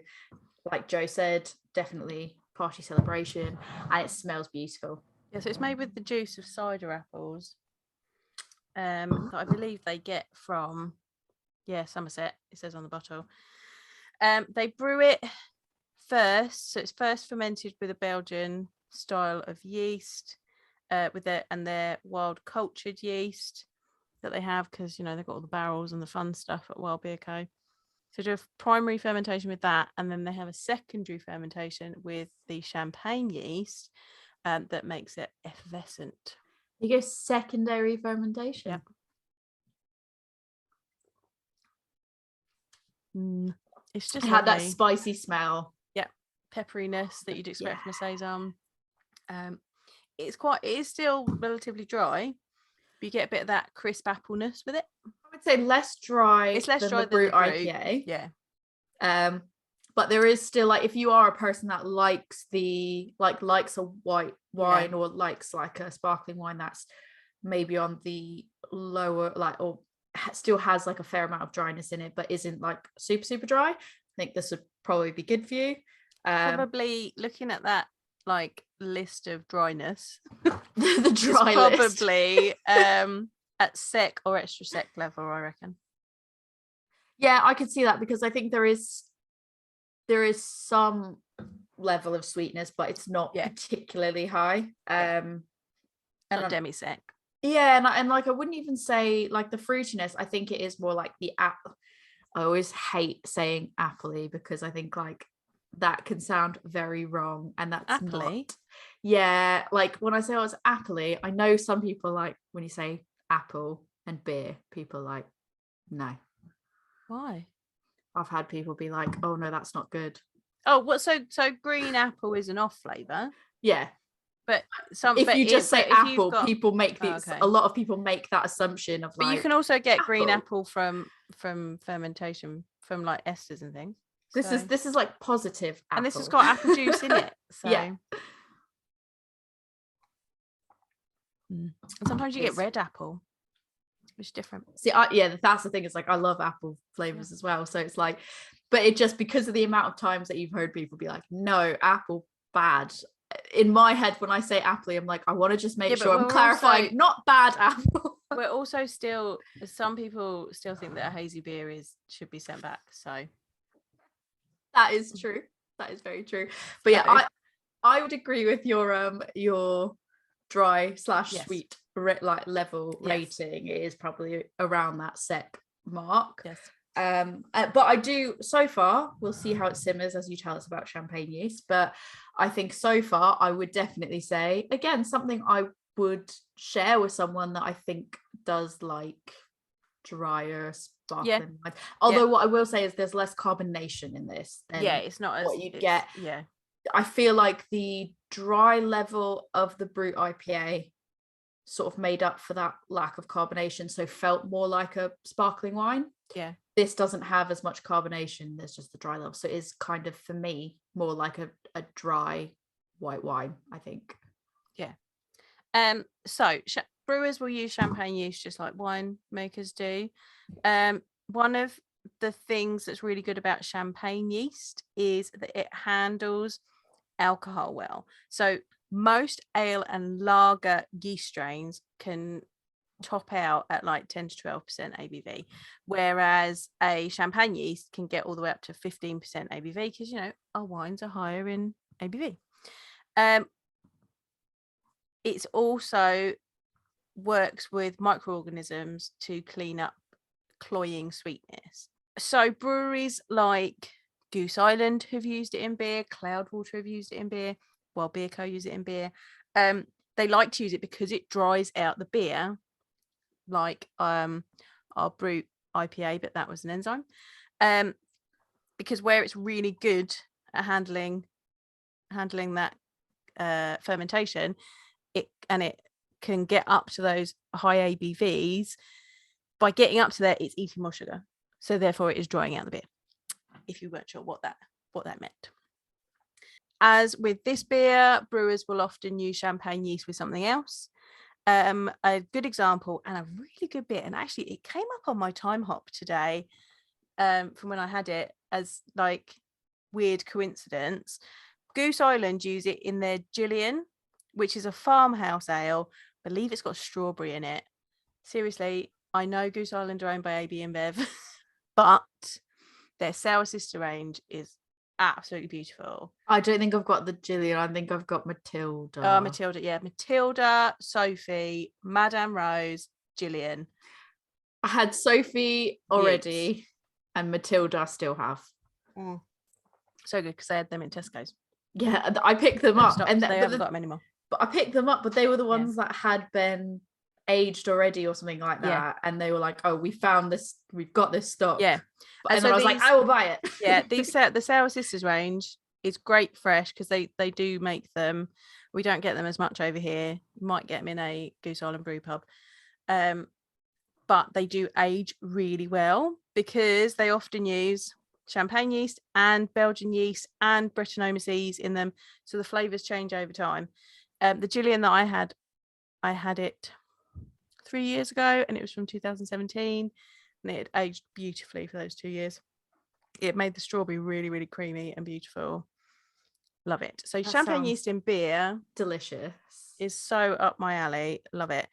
like Joe said, definitely party celebration, and it smells beautiful. Yeah, so it's made with the juice of cider apples. That I believe they get from Somerset, it says on the bottle. They brew it it's first fermented with a Belgian style of yeast, with their wild cultured yeast that they have, because they've got all the barrels and the fun stuff at Wild Beer Co. So do a primary fermentation with that, and then they have a secondary fermentation with the champagne yeast that makes it effervescent. You go secondary fermentation. Yep. It's just had that spicy smell. Yeah, pepperiness that you'd expect from a saison. It is still relatively dry, but you get a bit of that crisp appleness with it. I would say less dry. It's less dry than the Brew IPA. Yeah. But there is still, like, if you are a person that likes likes a white wine, or likes like a sparkling wine that's maybe on the lower, or still has like a fair amount of dryness in it, but isn't like super, super dry, I think this would probably be good for you. Probably looking at that like list of dryness, the dry probably at sec or extra sec level, I reckon. Yeah, I could see that, because I think there is some level of sweetness, but it's not particularly high. And demi-sec. Yeah, and like I wouldn't even say like the fruitiness. I think it is more like the apple. I always hate saying appley, because I think like that can sound very wrong, and that's appley. Not. Yeah, like when I say it's appley, I know some people like when you say apple and beer, people like, no. Why? I've had people be like, oh no, that's not good. Oh, what? So green apple is an off flavor. Yeah. But if you just say apple, people make these. A lot of people make that assumption of, but like, you can also get apple. green apple from fermentation, from like esters and things. This is like positive apple. And this has got apple juice in it. So yeah. And sometimes you get red apple, which is different. See, that's the thing. It's like I love apple flavors as well. So it's like, but it just, because of the amount of times that you've heard people be like, no, apple bad. In my head, when I say appley, I'm like, I want to just make sure I'm clarifying, not bad apple. We're also still, some people still think that a hazy beer should be sent back. So that is true. That is very true. But yeah, I would agree with your dry / sweet like level rating. It is probably around that sec mark. Yes. But I do, so far, we'll see how it simmers as you tell us about champagne yeast, but I think so far I would definitely say, again, something I would share with someone that I think does like drier sparkling wine. Although what I will say is there's less carbonation in this than it's not what you'd get. I feel like the dry level of the Brew IPA sort of made up for that lack of carbonation, so felt more like a sparkling wine. This doesn't have as much carbonation, there's just the dry level, so it is kind of, for me, more like a dry white wine, I think. So brewers will use champagne yeast just like winemakers do. One of the things that's really good about champagne yeast is that it handles alcohol well. So most ale and lager yeast strains can top out at like 10 to 12% ABV, whereas a champagne yeast can get all the way up to 15% ABV, because our wines are higher in ABV. It's also works with microorganisms to clean up cloying sweetness. So breweries like Goose Island have used it in beer, Cloudwater have used it in beer, Wild Beer Co use it in beer. They like to use it because it dries out the beer, like our Brew IPA, but that was an enzyme. Because where it's really good at handling that fermentation, it can get up to those high ABVs. By getting up to there, it's eating more sugar, so therefore it is drying out the beer, if you weren't sure what that meant. As with this beer, brewers will often use champagne yeast with something else. A good example and a really good bit, and actually it came up on my time hop today from when I had it, as like weird coincidence. Goose Island use it in their Gillian, which is a farmhouse ale. I believe it's got strawberry in it. Seriously, I know Goose Island are owned by AB InBev, but their sour sister range is absolutely beautiful. I don't think I've got the Gillian. I think I've got Matilda. Matilda, yeah. Matilda, Sophie, Madame Rose, Gillian. I had Sophie already, and Matilda I still have. So good, because they had them in Tesco's. Yeah, I picked them up, and they haven't got them anymore. But I picked them up, but they were the ones that had been aged already or something like that, and they were like, "Oh, we found this. We've got this stock." Yeah, and then I was like, "I will buy it." Yeah, the Sour Sisters range is great fresh, because they do make them. We don't get them as much over here. You might get them in a Goose Island brew pub, but they do age really well, because they often use champagne yeast and Belgian yeast and Brettanomyces in them, so the flavors change over time. The Gillian that I had it 3 years ago, and it was from 2017, and it had aged beautifully for those 2 years. It made the strawberry really, really creamy and beautiful. Love it. So that champagne yeast in beer, delicious, is so up my alley. Love it.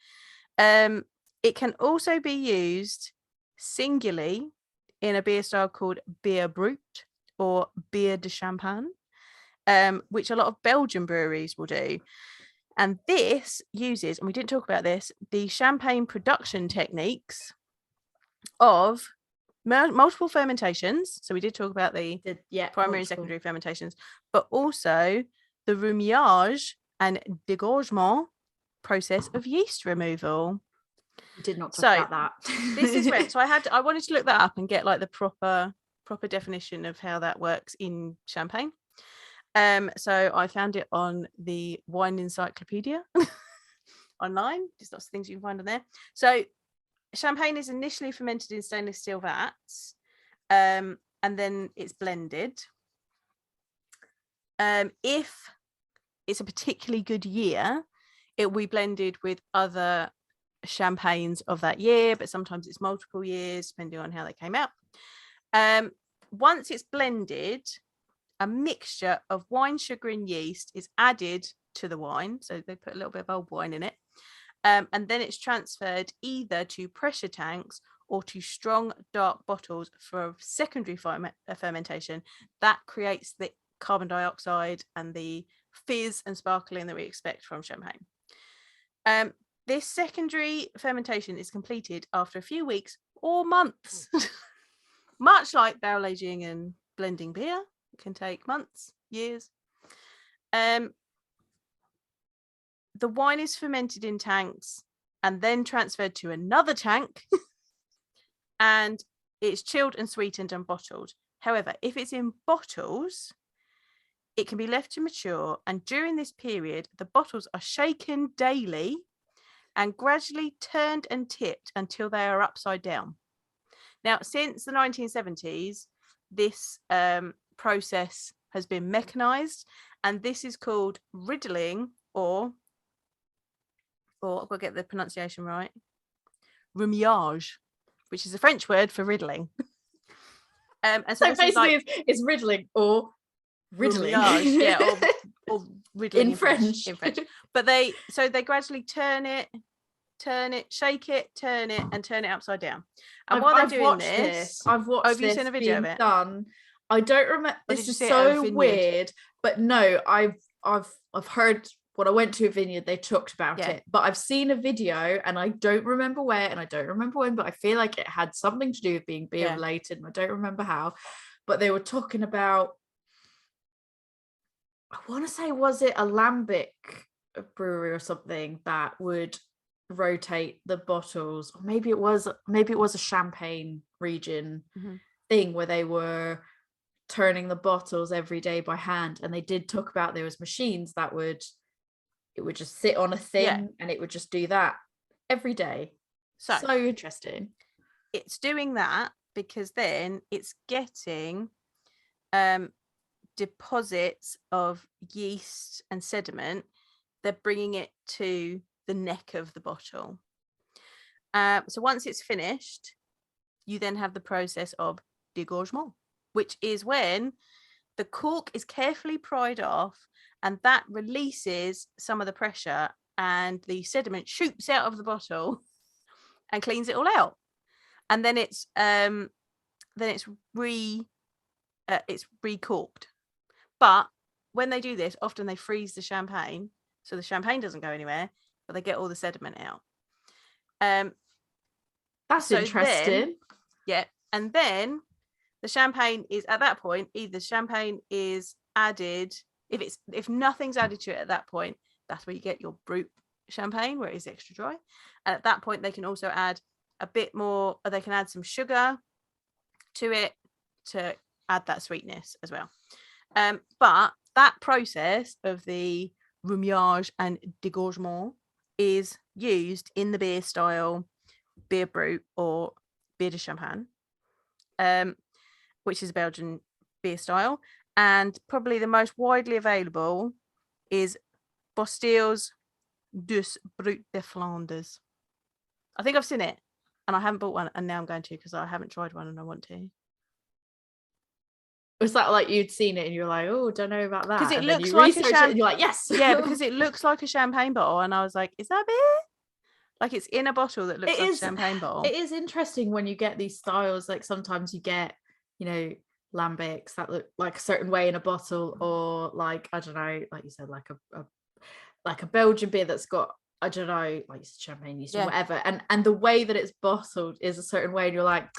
It can also be used singularly in a beer style called beer brut or beer de champagne, which a lot of Belgian breweries will do. And this uses, and we didn't talk about this, the champagne production techniques of multiple fermentations. So we did talk about the primary and secondary fermentations, but also the rumillage and dégorgement process of yeast removal. We did not talk about that. This is where, so I wanted to look that up and get like the proper definition of how that works in champagne. So I found it on the Wine Encyclopedia online. There's lots of things you can find on there. So champagne is initially fermented in stainless steel vats, and then it's blended. If it's a particularly good year, it will be blended with other champagnes of that year, but sometimes it's multiple years depending on how they came out. Once it's blended, a mixture of wine, sugar, and yeast is added to the wine. So they put a little bit of old wine in it. And then it's transferred either to pressure tanks or to strong, dark bottles for secondary fermentation. That creates the carbon dioxide and the fizz and sparkling that we expect from champagne. This secondary fermentation is completed after a few weeks or months. Much like barrel aging and blending beer, it can take months, years. The wine is fermented in tanks and then transferred to another tank, and it's chilled and sweetened and bottled. However, if it's in bottles, it can be left to mature, and during this period, the bottles are shaken daily and gradually turned and tipped until they are upside down. Now, since the 1970s, this process has been mechanized, and this is called riddling, or I've got to get the pronunciation right, rumillage, which is a French word for riddling. And so basically it's riddling or riddling. Rumillage, yeah, or riddling in French. But they gradually turn it, shake it, turn it, and turn it upside down. And while they're doing this, I've watched have you seen a video of it? Done. I don't remember. This is so weird, but no, I've heard. When I went to a vineyard, they talked about it, but I've seen a video and I don't remember where and I don't remember when, but I feel like it had something to do with being beer related, and I don't remember how. But they were talking about, I want to say, was it a lambic brewery or something that would rotate the bottles, or maybe it was a Champagne region thing where they were turning the bottles every day by hand, and they did talk about there was machines that would just sit on a thing and it would just do that every day. So interesting. It's doing that because then it's getting deposits of yeast and sediment. They're bringing it to the neck of the bottle. So once it's finished, you then have the process of dégorgement, which is when the cork is carefully pried off, and that releases some of the pressure, and the sediment shoots out of the bottle and cleans it all out. And then it's recorked. But when they do this, often they freeze the champagne, so the champagne doesn't go anywhere, but they get all the sediment out. That's so interesting. And then the champagne is, at that point, either champagne is added, if nothing's added to it at that point, that's where you get your brut champagne, where it is extra dry. And at that point, they can also add a bit more, or they can add some sugar to it to add that sweetness as well. But that process of the rumage and dégorgement is used in the beer style beer brut or beer de champagne, which is a Belgian beer style, and probably the most widely available is Bostiel's Dus Brut de Flanders. I think I've seen it, and I haven't bought one, and now I'm going to, because I haven't tried one and I want to. Was that like you'd seen it and you're like, oh, don't know about that? Because it and looks then you like research it and you're like, yes. Yeah, because it looks like a champagne bottle, and I was like, is that beer? Like, it's in a bottle that looks like a champagne bottle. It is interesting when you get these styles. Like sometimes you get, lambics that look like a certain way in a bottle, or like, I don't know, like you said, like a Belgian beer that's got, I don't know, like champagne yeast or whatever, and the way that it's bottled is a certain way, and you're like,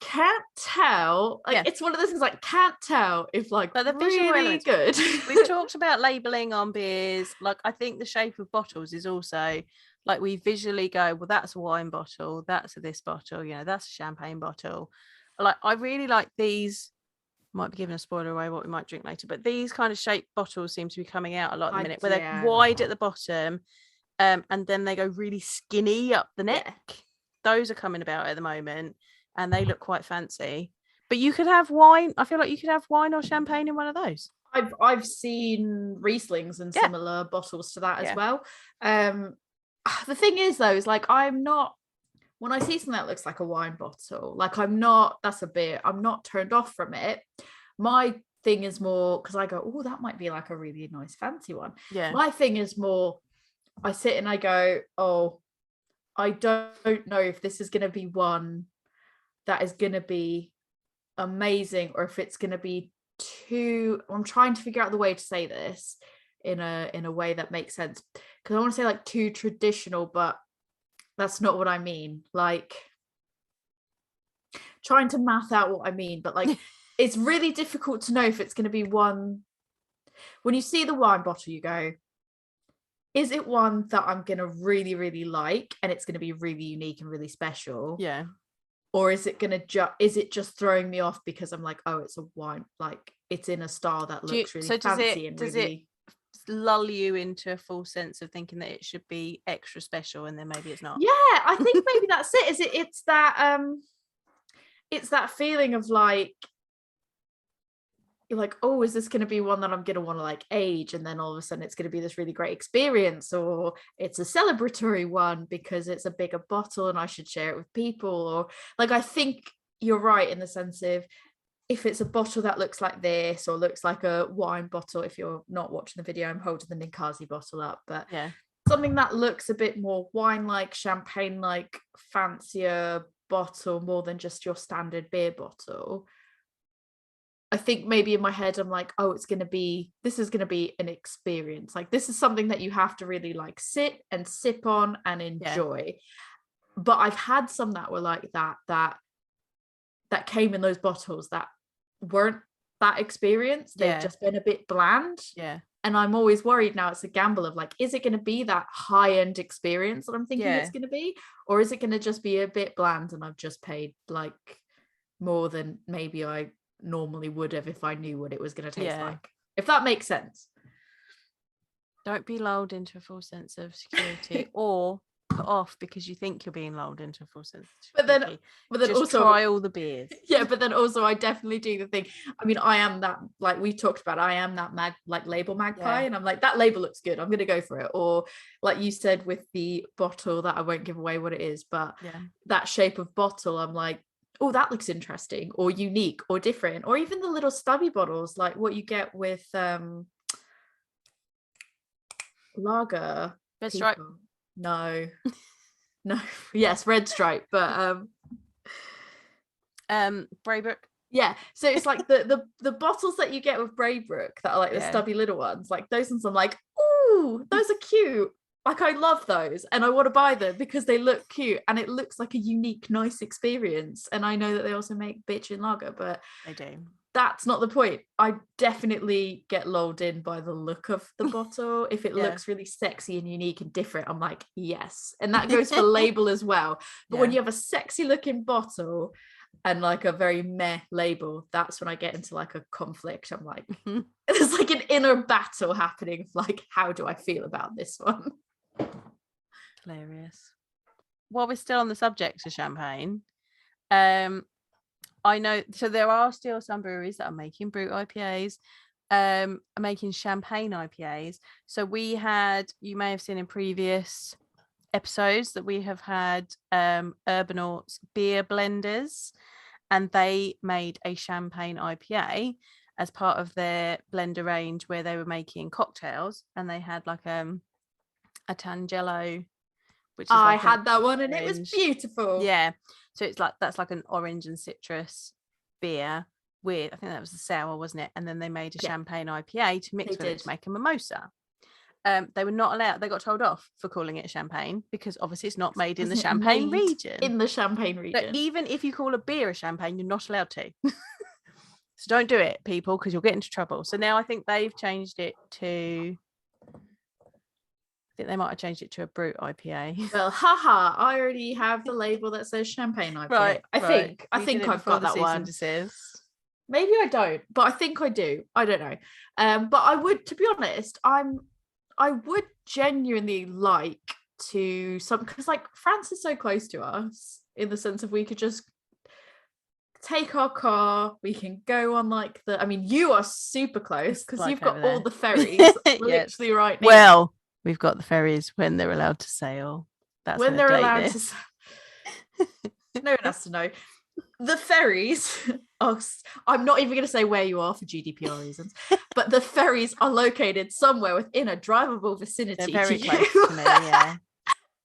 can't tell. Like it's one of those things, like, can't tell if like the really good. We've talked about labeling on beers. Like, I think the shape of bottles is also like, we visually go, well, that's a wine bottle, that's this bottle, that's a champagne bottle. Like, I really like these. Might be giving a spoiler away what we might drink later, but these kind of shaped bottles seem to be coming out a lot at the minute, where they're wide at the bottom, and then they go really skinny up the neck. Those are coming about at the moment, and they look quite fancy. But you could have wine. I feel like you could have wine or champagne in one of those. I've seen Rieslings and similar bottles to that as well. The thing is, though, is like, I'm not, when I see something that looks like a wine bottle, like, that's a beer, I'm not turned off from it. My thing is more, because I go, oh, that might be like a really nice fancy one. My thing is more, I sit and I go, oh, I don't know if this is going to be one that is going to be amazing, or if it's going to be too, I'm trying to figure out the way to say this in a way that makes sense, because I want to say like too traditional, but that's not what I mean. Like, trying to math out what I mean, but like it's really difficult to know if it's going to be one, when you see the wine bottle, you go, is it one that I'm going to really, really like, and it's going to be really unique and really special? Yeah. Or is it going to is it just throwing me off because I'm like, oh, it's a wine, like it's in a style that looks really fancy, and does it lull you into a full sense of thinking that it should be extra special, and then maybe it's not? Yeah, I think maybe that's it. It's that feeling of like, you're like, oh, is this going to be one that I'm going to want to like age, and then all of a sudden it's going to be this really great experience, or it's a celebratory one because it's a bigger bottle and I should share it with people, or like, I think you're right in the sense of, if it's a bottle that looks like this, or looks like a wine bottle, if you're not watching the video, I'm holding the Ninkasi bottle up, but something that looks a bit more wine-like, champagne-like, fancier bottle, more than just your standard beer bottle, I think maybe in my head I'm like, oh, this is going to be an experience. Like, this is something that you have to really like sit and sip on and enjoy. But I've had some that were like that came in those bottles that weren't that experience. They've just been a bit bland. And I'm always worried now. It's a gamble of like, is it going to be that high-end experience that I'm thinking it's going to be? Or is it going to just be a bit bland, and I've just paid like more than maybe I normally would have if I knew what it was going to taste like? If that makes sense. Don't be lulled into a full sense of security, or put off because you think you're being lulled into a full sense of security. But then just also try all the beers. But then also I definitely do the thing. I mean, I am that, like we talked about, I am that label magpie, and I'm like, that label looks good, I'm gonna go for it. Or like you said with the bottle, that I won't give away what it is, but that shape of bottle, I'm like, oh, that looks interesting or unique or different. Or even the little stubby bottles, like what you get with lager. Red Stripe. No. Yes, Red Stripe, but Braybrook. Yeah, so it's like the bottles that you get with Braybrook that are like the stubby little ones, like those ones I'm like, ooh, those are cute. Like I love those and I want to buy them because they look cute and it looks like a unique, nice experience. And I know that they also make bitchin' lager, but they do. That's not the point. I definitely get lulled in by the look of the bottle. If it looks really sexy and unique and different, I'm like, yes. And that goes for label as well. But when you have a sexy looking bottle and like a very meh label, that's when I get into like a conflict. I'm like, there's like an inner battle happening. Like, how do I feel about this one? Hilarious. While we're still on the subject of champagne, I know, so there are still some breweries that are making Brew IPAs, are making champagne IPAs. So we had, you may have seen in previous episodes that we have had Urbanauts beer blenders, and they made a champagne IPA as part of their blender range where they were making cocktails, and they had like a Tangelo, which is I like had that one and orange. it was beautiful. Yeah, so it's like, that's like an orange and citrus beer with, I think that was the sour, wasn't it? And then they made a champagne IPA to mix with it to make a mimosa. They were not allowed, they got told off for calling it a champagne because obviously it's not made in the Champagne region. In the Champagne region. But even if you call a beer a champagne, you're not allowed to. So don't do it, people, because you'll get into trouble. So now I think they've changed it to, I think they might have changed it to a Brut IPA. Well, haha, I already have the label that says champagne IPA. Right. I think I've got that one. Maybe I don't, but I think I do. I don't know. But I would, to be honest, I would genuinely like to because like France is so close to us in the sense of we could just take our car, we can go on like I mean, you are super close because you've got all the ferries literally right now. Well, we've got the ferries when they're allowed to sail. That's when they're allowed to sail. No one has to know. The ferries, I'm not even going to say where you are for GDPR reasons, but the ferries are located somewhere within a drivable vicinity. They're very close to me, yeah.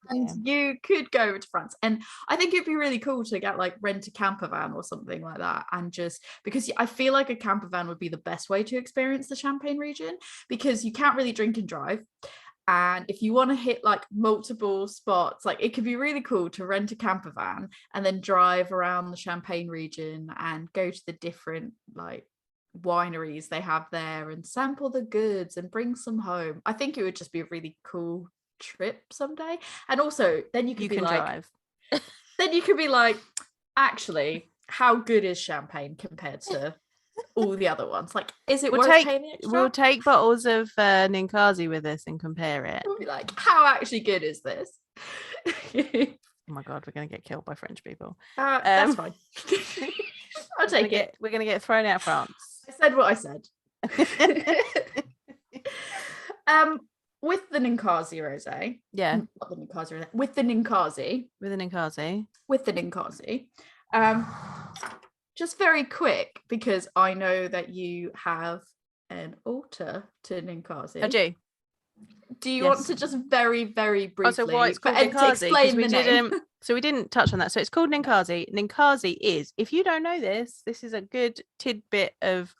And you could go to France. And I think it'd be really cool to get like rent a camper van or something like that. And just because I feel like a camper van would be the best way to experience the Champagne region because you can't really drink and drive. And if you want to hit like multiple spots, like it could be really cool to rent a camper van and then drive around the Champagne region and go to the different like wineries they have there and sample the goods and bring some home. I think it would just be a really cool trip someday. And also then you can drive. Then you could be like, actually, how good is champagne compared to all the other ones? Like, is it worth paying extra? We'll take bottles of Ninkasi with us and compare it. We'll be like, how actually good is this? Oh my god, we're gonna get killed by French people. That's fine. I'll take it. We're gonna get thrown out of France. I said what I said. With the Ninkasi rosé. Yeah. Not the Ninkasi rosé. With the Ninkasi. With the Ninkasi. Just very quick, because I know that you have an altar to Ninkasi. I do. Do you want to just very, very briefly so why it's called Ninkasi, explain the name? So we didn't touch on that. So it's called Ninkasi. Ninkasi is, if you don't know this is a good tidbit of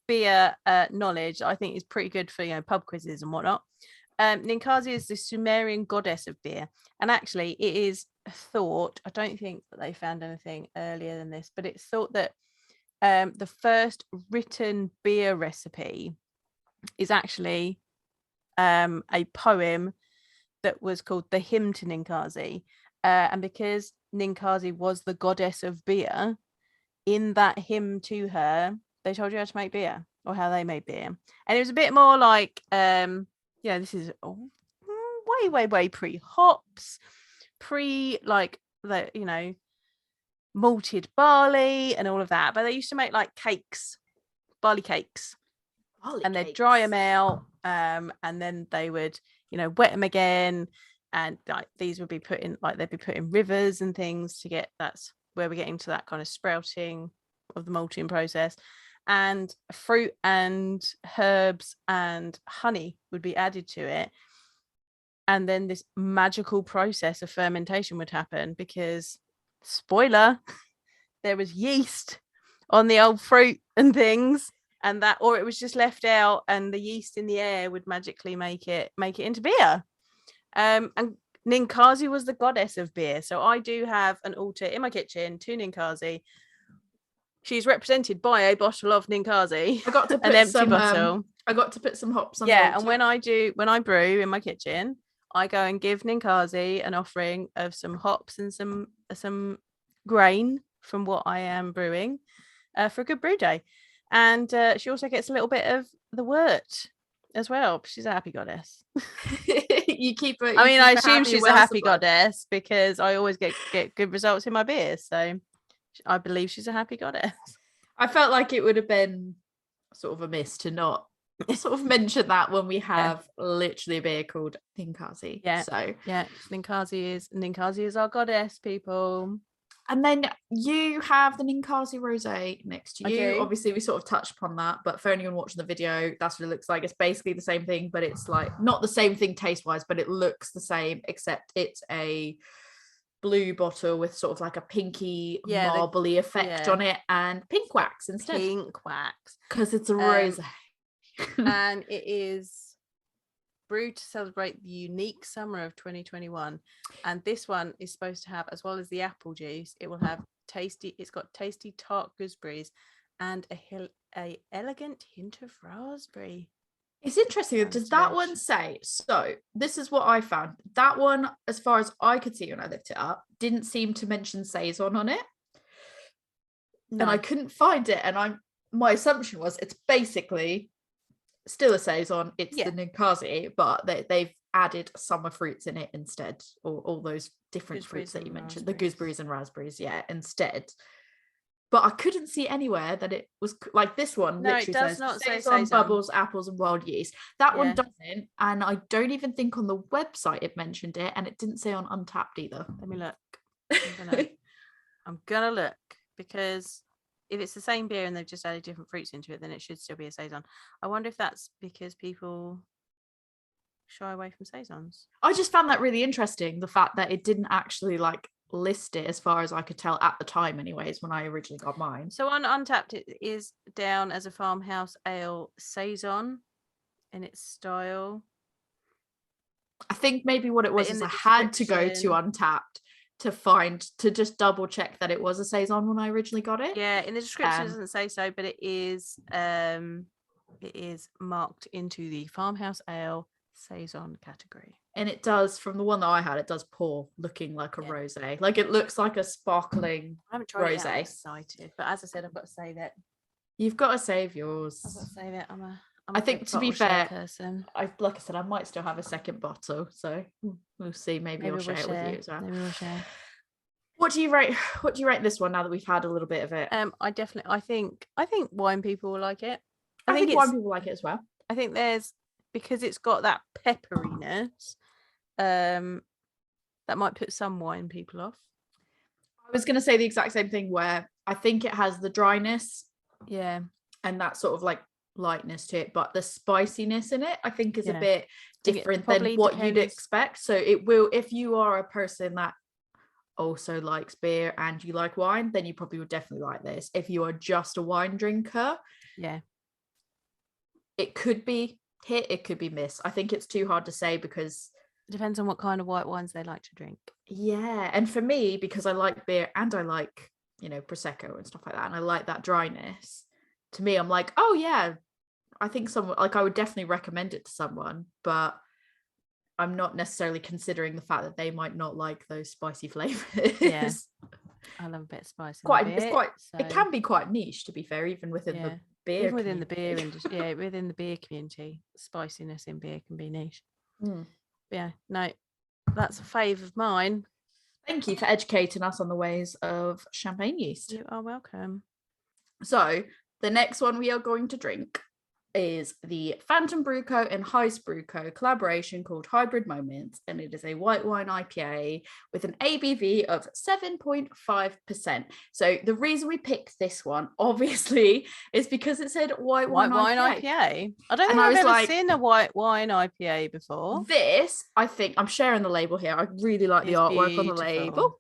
beer knowledge. I think is pretty good for pub quizzes and whatnot. Ninkasi is the Sumerian goddess of beer, and actually it is thought, I don't think that they found anything earlier than this, but it's thought that the first written beer recipe is actually a poem that was called the Hymn to Ninkasi, and because Ninkasi was the goddess of beer, in that hymn to her they told you how to make beer or how they made beer, and it was a bit more like this is way pre hops, pre like the malted barley and all of that, but they used to make like cakes, barley cakes, and they'd dry them out, and then they would wet them again, and like these would be put in, like they'd be put in rivers and things to get, that's where we're getting to that kind of sprouting of the malting process, and fruit and herbs and honey would be added to it, and then this magical process of fermentation would happen because, spoiler, there was yeast on the old fruit and things, and that, or it was just left out, and the yeast in the air would magically make it into beer. And Ninkasi was the goddess of beer, so I do have an altar in my kitchen to Ninkasi. She's represented by a bottle of Ninkasi. I got to put an empty bottle. I got to put some hops on the altar. And when I brew in my kitchen, I go and give Ninkasi an offering of some hops and some grain from what I am brewing for a good brew day. And she also gets a little bit of the wort as well. She's a happy goddess. You keep her. I assume she's a happy goddess because I always get good results in my beers. So I believe she's a happy goddess. I felt like it would have been sort of a miss to not sort of mention that when we have literally a beer called Ninkasi. Ninkasi is our goddess, people. And then you have the Ninkasi rosé next to you. Obviously, we sort of touched upon that, but for anyone watching the video, that's what it looks like. It's basically the same thing, but it's like not the same thing taste-wise, but it looks the same, except it's a blue bottle with sort of like a pinky marbly effect on it, and pink wax instead. Pink wax. Because it's a rosé. And it is brewed to celebrate the unique summer of 2021, and this one is supposed to have, as well as the apple juice, it will have it's got tasty tart gooseberries and a elegant hint of raspberry. It's interesting. Does that one say? So this is what I found. That one, as far as I could see when I looked it up, didn't seem to mention saison on it. No. And I couldn't find it, and my assumption was it's basically still a saison. It's the Ninkasi, but they've added summer fruits in it instead, or all those different fruits that you mentioned, the gooseberries and raspberries, instead. But I couldn't see anywhere that it was like this one. No, literally it does says not say saison, bubbles, apples, and wild yeast. That one doesn't, and I don't even think on the website it mentioned it, and it didn't say on Untapped either. Let me look. I'm gonna look, because if it's the same beer and they've just added different fruits into it, then it should still be a saison. I wonder if that's because people shy away from saisons. I just found that really interesting, the fact that it didn't actually like list it, as far as I could tell at the time anyways, when I originally got mine. So on Untapped, it is down as a farmhouse ale saison in its style. I think maybe what it was is I had to go to Untapped to just double check that it was a saison when I originally got it. Yeah, in the description it doesn't say so, but it is marked into the farmhouse ale saison category. And it does, from the one that I had, it does pour looking like a rosé. Like it looks like a sparkling I haven't tried rosé. I'm excited, but as I said, I've got to save it. You've got to save yours. I've got to save it. I think, to be fair, person. like I said, I might still have a second bottle, so we'll see. Maybe I'll share it with you as well. Maybe we'll share. What do you rate this one now that we've had a little bit of it? I think wine people will like it. I think wine people like it as well. I think because it's got that pepperiness, that might put some wine people off. I was going to say the exact same thing, where I think it has the dryness, and that sort of like lightness to it, but the spiciness in it I think is a bit different than what you'd expect. So it will, if you are a person that also likes beer and you like wine, then you probably would definitely like this. If you are just a wine drinker, it could be hit, it could be miss. I think it's too hard to say, because it depends on what kind of white wines they like to drink. And for me, because I like beer and I like, prosecco and stuff like that, and I like that dryness, to me I'm like, oh yeah, I think I would definitely recommend it to someone, but I'm not necessarily considering the fact that they might not like those spicy flavors. I love a bit of spice. It can be quite niche, to be fair, even within the beer. Even within the beer industry, within the beer community, spiciness in beer can be niche. That's a fave of mine. Thank you for educating us on the ways of champagne yeast. You are welcome. So the next one we are going to drink is the Phantom Brew Co. and Heist Brew Co. collaboration called Hybrid Moments, and it is a white wine IPA with an ABV of 7.5%. So the reason we picked this one, obviously, is because it said white wine IPA. I don't think I've ever seen a white wine IPA before. This, I think, I'm sharing the label here. I really like the artwork on the label.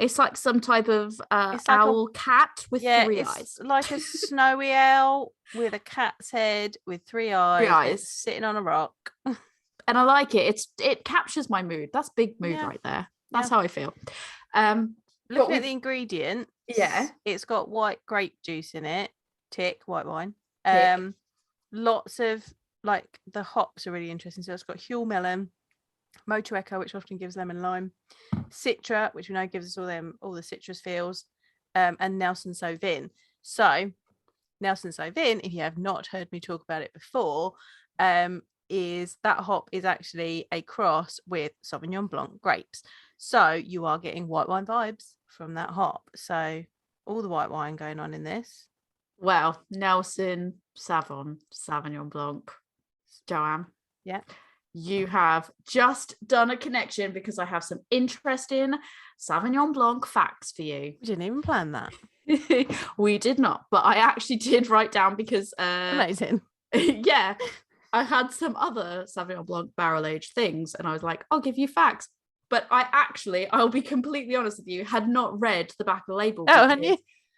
It's like some type of It's like owl cat with 3 eyes. Like a snowy owl with a cat's head with 3 eyes. It's sitting on a rock. And I like it. It captures my mood. That's big mood right there. That's how I feel. Looking at the ingredients, yeah, it's got white grape juice in it. Tick, white wine. Tick. Lots of, like, the hops are really interesting. So it's got Huel melon, Moto Echo, which often gives lemon lime, Citra, which we know gives us all the citrus feels, and Nelson Sauvin. So Nelson Sauvin, if you have not heard me talk about it before, is that hop is actually a cross with Sauvignon Blanc grapes. So you are getting white wine vibes from that hop. So all the white wine going on in this. Well, Nelson Sauvignon Blanc. Joanne. Yeah. You have just done a connection because I have some interesting Sauvignon Blanc facts for you. We didn't even plan that. We did not, but I actually did write down because amazing. Yeah, I had some other Sauvignon Blanc barrel aged things and I was like, I'll give you facts. But I'll be completely honest with you, had not read the back of the label. Oh, hadn't you?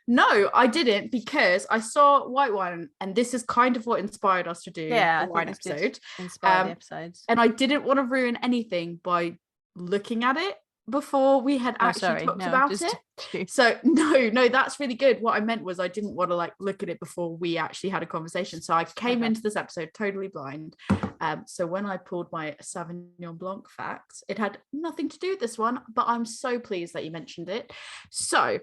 No, I didn't, because I saw white wine, and this is kind of what inspired us to do a wine episode. Inspire the episodes. And I didn't want to ruin anything by looking at it before we had talked about it. So no, that's really good. What I meant was I didn't want to like look at it before we actually had a conversation. So I came into this episode totally blind. So when I pulled my Sauvignon Blanc facts, it had nothing to do with this one, but I'm so pleased that you mentioned it. So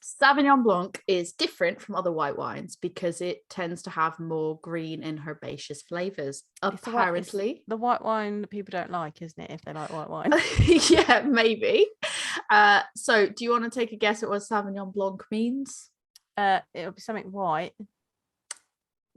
Sauvignon Blanc is different from other white wines because it tends to have more green and herbaceous flavors. Apparently, the white wine that people don't like, isn't it? If they like white wine, yeah, maybe. So, do you want to take a guess at what Sauvignon Blanc means? It'll be something white.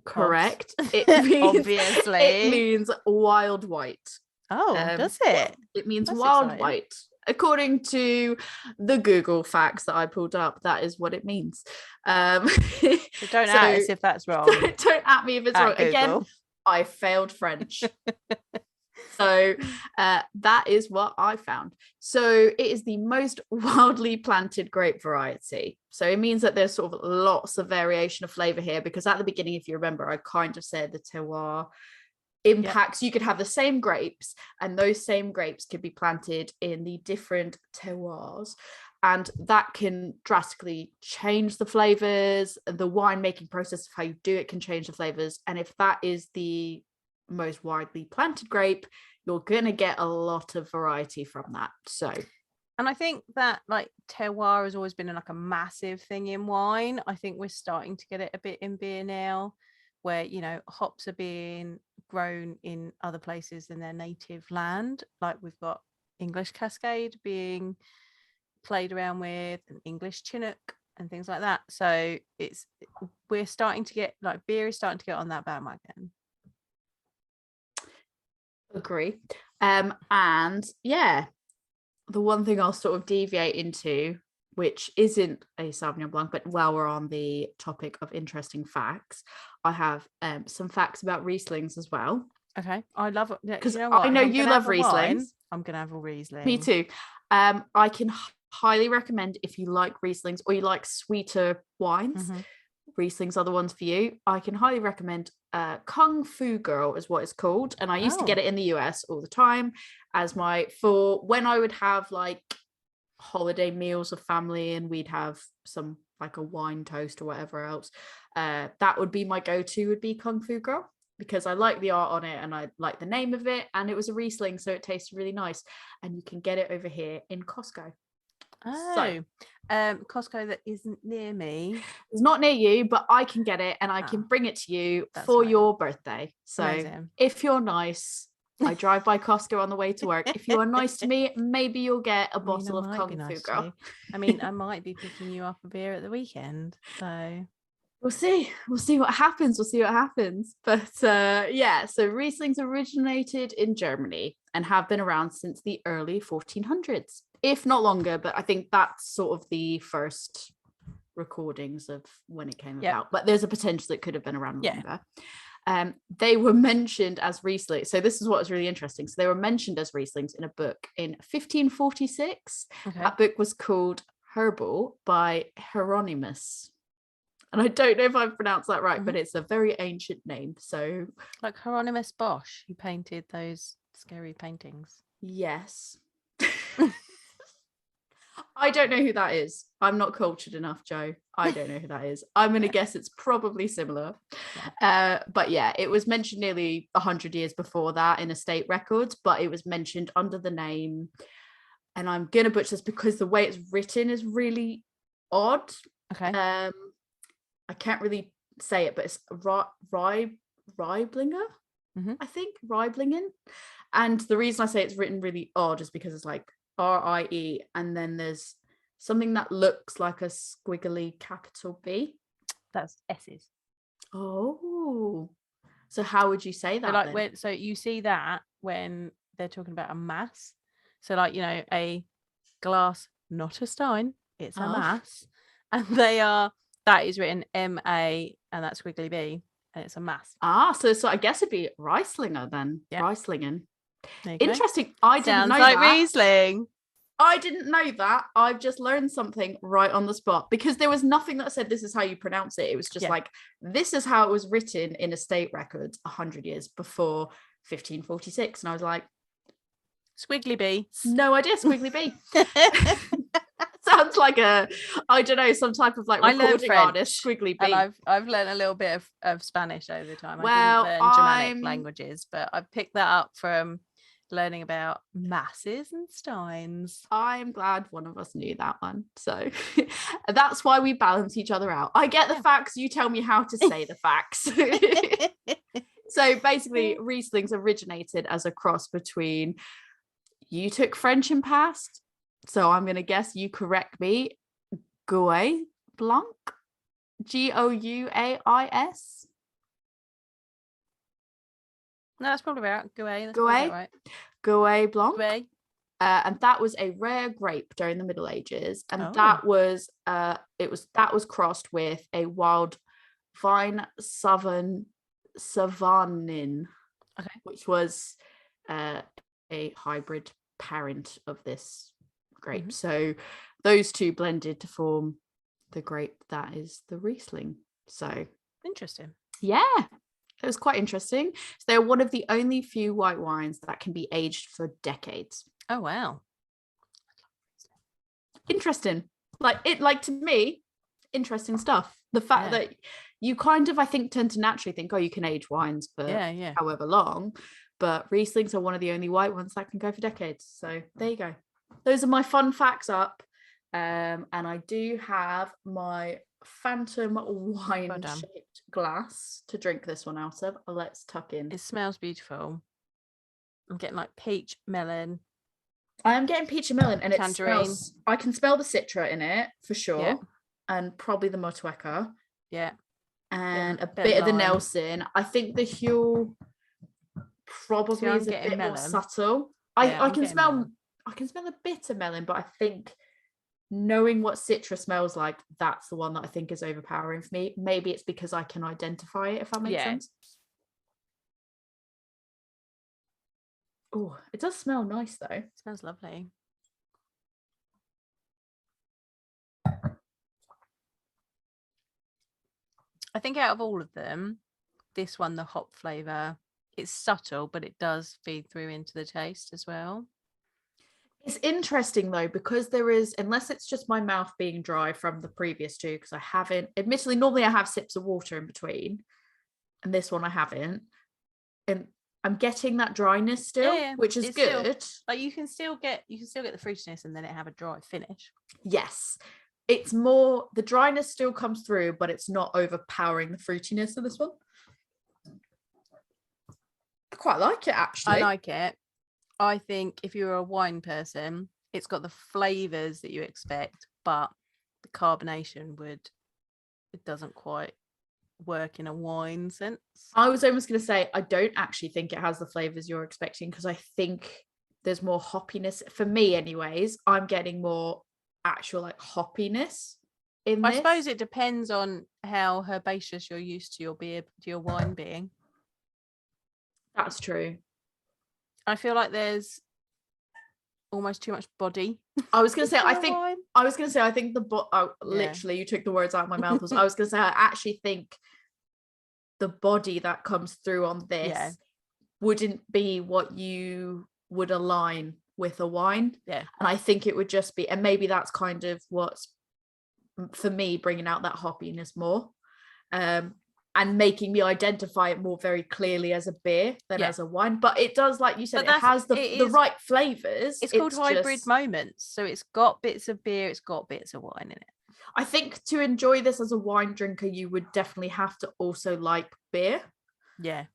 Correct. It means, obviously, it means wild white. Oh, does it? It means wild exciting. White. According to the Google facts that I pulled up, that is what it means. So don't at us if that's wrong. Don't at me if it's wrong. Google. Again, I failed French. So that is what I found. So it is the most wildly planted grape variety. So it means that there's sort of lots of variation of flavor here, because at the beginning, if you remember, I kind of said the terroir impacts. You could have the same grapes, and those same grapes could be planted in the different terroirs, and that can drastically change the flavors. The winemaking process of how you do it can change the flavors, and if that is the most widely planted grape, you're gonna get a lot of variety from that. So, and I think that like terroir has always been like a massive thing in wine. I think we're starting to get it a bit in beer now, where, you know, hops are being grown in other places than their native land. Like we've got English Cascade being played around with, and English Chinook and things like that. So we're starting to get, like, beer is starting to get on that bandwagon. Agree. And yeah, the one thing I'll sort of deviate into, which isn't a Sauvignon Blanc, but while we're on the topic of interesting facts, I have some facts about Rieslings as well. Okay, I love it because I know you love Rieslings. I'm gonna have a Riesling. Me too. I can highly recommend, if you like Rieslings or you like sweeter wines, Rieslings are the ones for you. I can highly recommend Kung Fu Girl is what it's called, and I used to get it in the US all the time as for when I would have like holiday meals of family and we'd have some like a wine toast or whatever else. That would be my go-to, would be Kung Fu Girl, because I like the art on it and I like the name of it, and it was a Riesling, so it tasted really nice, and you can get it over here in Costco. Costco that isn't near me. It's not near you, but I can get it and I can bring it to you for your birthday. So amazing. If you're nice, I drive by Costco on the way to work. If you are nice to me, maybe you'll get a bottle of Kung Fu Girl. I mean, I might be picking you up a beer at the weekend, so we'll see what happens. But yeah, so Rieslings originated in Germany and have been around since the early 1400s, if not longer. But I think that's sort of the first recordings of when it came about. But there's a potential it could have been around longer. They were mentioned as Riesling. So this is what was really interesting. So they were mentioned as Rieslings in a book in 1546. Okay. That book was called Herbal by Hieronymus. And I don't know if I've pronounced that right, but it's a very ancient name. So like Hieronymus Bosch, who painted those scary paintings. Yes. I don't know who that is. I'm not cultured enough, Joe. I don't know who that is. I'm going to guess it's probably similar. But yeah, it was mentioned nearly 100 years before that in estate records, but it was mentioned under the name, and I'm going to butcher this because the way it's written is really odd. Okay. I can't really say it, but it's Reiblinger, I think, Reiblingen. And the reason I say it's written really odd is because it's like RIE, and then there's something that looks like a squiggly capital B. That's S's. Oh, so how would you say that? So like so you see that when they're talking about a mass. So like, you know, a glass, not a stein, it's a mass, and that is written MA and that's squiggly B, and it's a mass. So I guess it'd be Rieslinger then. Yeah. Rieslingen. Interesting. I didn't know like that. Riesling. I didn't know that. I've just learned something right on the spot, because there was nothing that said this is how you pronounce it. It was just like, this is how it was written in estate records 100 years before 1546. And I was like, squiggly B. No idea, squiggly B. Sounds like I don't know, some type of like recording artist, squiggly B. And I've learned a little bit of Spanish over the time. Well, I didn't learn Germanic languages, but I've picked that up from learning about masses and steins. I'm glad one of us knew that one. So that's why we balance each other out. I get the facts, you tell me how to say the facts. So basically, Rieslings originated as a cross between, you took French in past, so I'm going to guess you correct me, Gouais Blanc, Gouais. No, that's probably right. Gouais. Right. Gouais Blanc. Gouais. And that was a rare grape during the Middle Ages, and that was crossed with a wild vine Savannin, which was a hybrid parent of this grape. So those two blended to form the grape that is the Riesling. So interesting. Yeah, it was quite interesting. So they're one of the only few white wines that can be aged for decades. Oh wow, interesting. Like to me, interesting stuff. The fact that you kind of, I think, tend to naturally think, oh, you can age wines for however long, but Rieslings are one of the only white ones that can go for decades. So there you go. Those are my fun facts up. And I do have my Phantom wine shaped glass to drink this one out of. Let's tuck in. It smells beautiful. I'm getting like peach melon. I am getting peach and melon, and tangerine. It smells, I can smell the citra in it for sure, and probably the Motueka. Yeah. And a bit of the Nelson. I think the Huel probably is a bit more subtle. I can smell melon. I can smell a bit of melon, but I think knowing what citra smells like, that's the one that I think is overpowering for me. Maybe it's because I can identify it, if that makes sense. Oh, it does smell nice though. It smells lovely. I think out of all of them, this one, the hop flavour, it's subtle, but it does feed through into the taste as well. It's interesting though, because there is, unless it's just my mouth being dry from the previous two, because I haven't, admittedly, normally I have sips of water in between, and this one I haven't. And I'm getting that dryness still, which is good. Still, like you can still get the fruitiness and then it have a dry finish. Yes. It's more, the dryness still comes through, but it's not overpowering the fruitiness of this one. I quite like it, actually. I like it. I think if you're a wine person, it's got the flavors that you expect, but the carbonation it doesn't quite work in a wine sense. I was almost going to say, I don't actually think it has the flavors you're expecting, because I think there's more hoppiness for me anyways. I'm getting more actual like hoppiness in this. I suppose it depends on how herbaceous you're used to your beer, to your wine being. That's true. I feel like there's almost too much body. I was gonna say, I think literally you took the words out of my mouth. I was gonna say, I actually think the body that comes through on this wouldn't be what you would align with a wine. Yeah. And I think it would just be, and maybe that's kind of what's, for me, bringing out that hoppiness more. And making me identify it more very clearly as a beer than as a wine. But it does, like you said, it has the right flavours. It's called hybrid moments. So it's got bits of beer, it's got bits of wine in it. I think to enjoy this as a wine drinker, you would definitely have to also like beer. Yeah.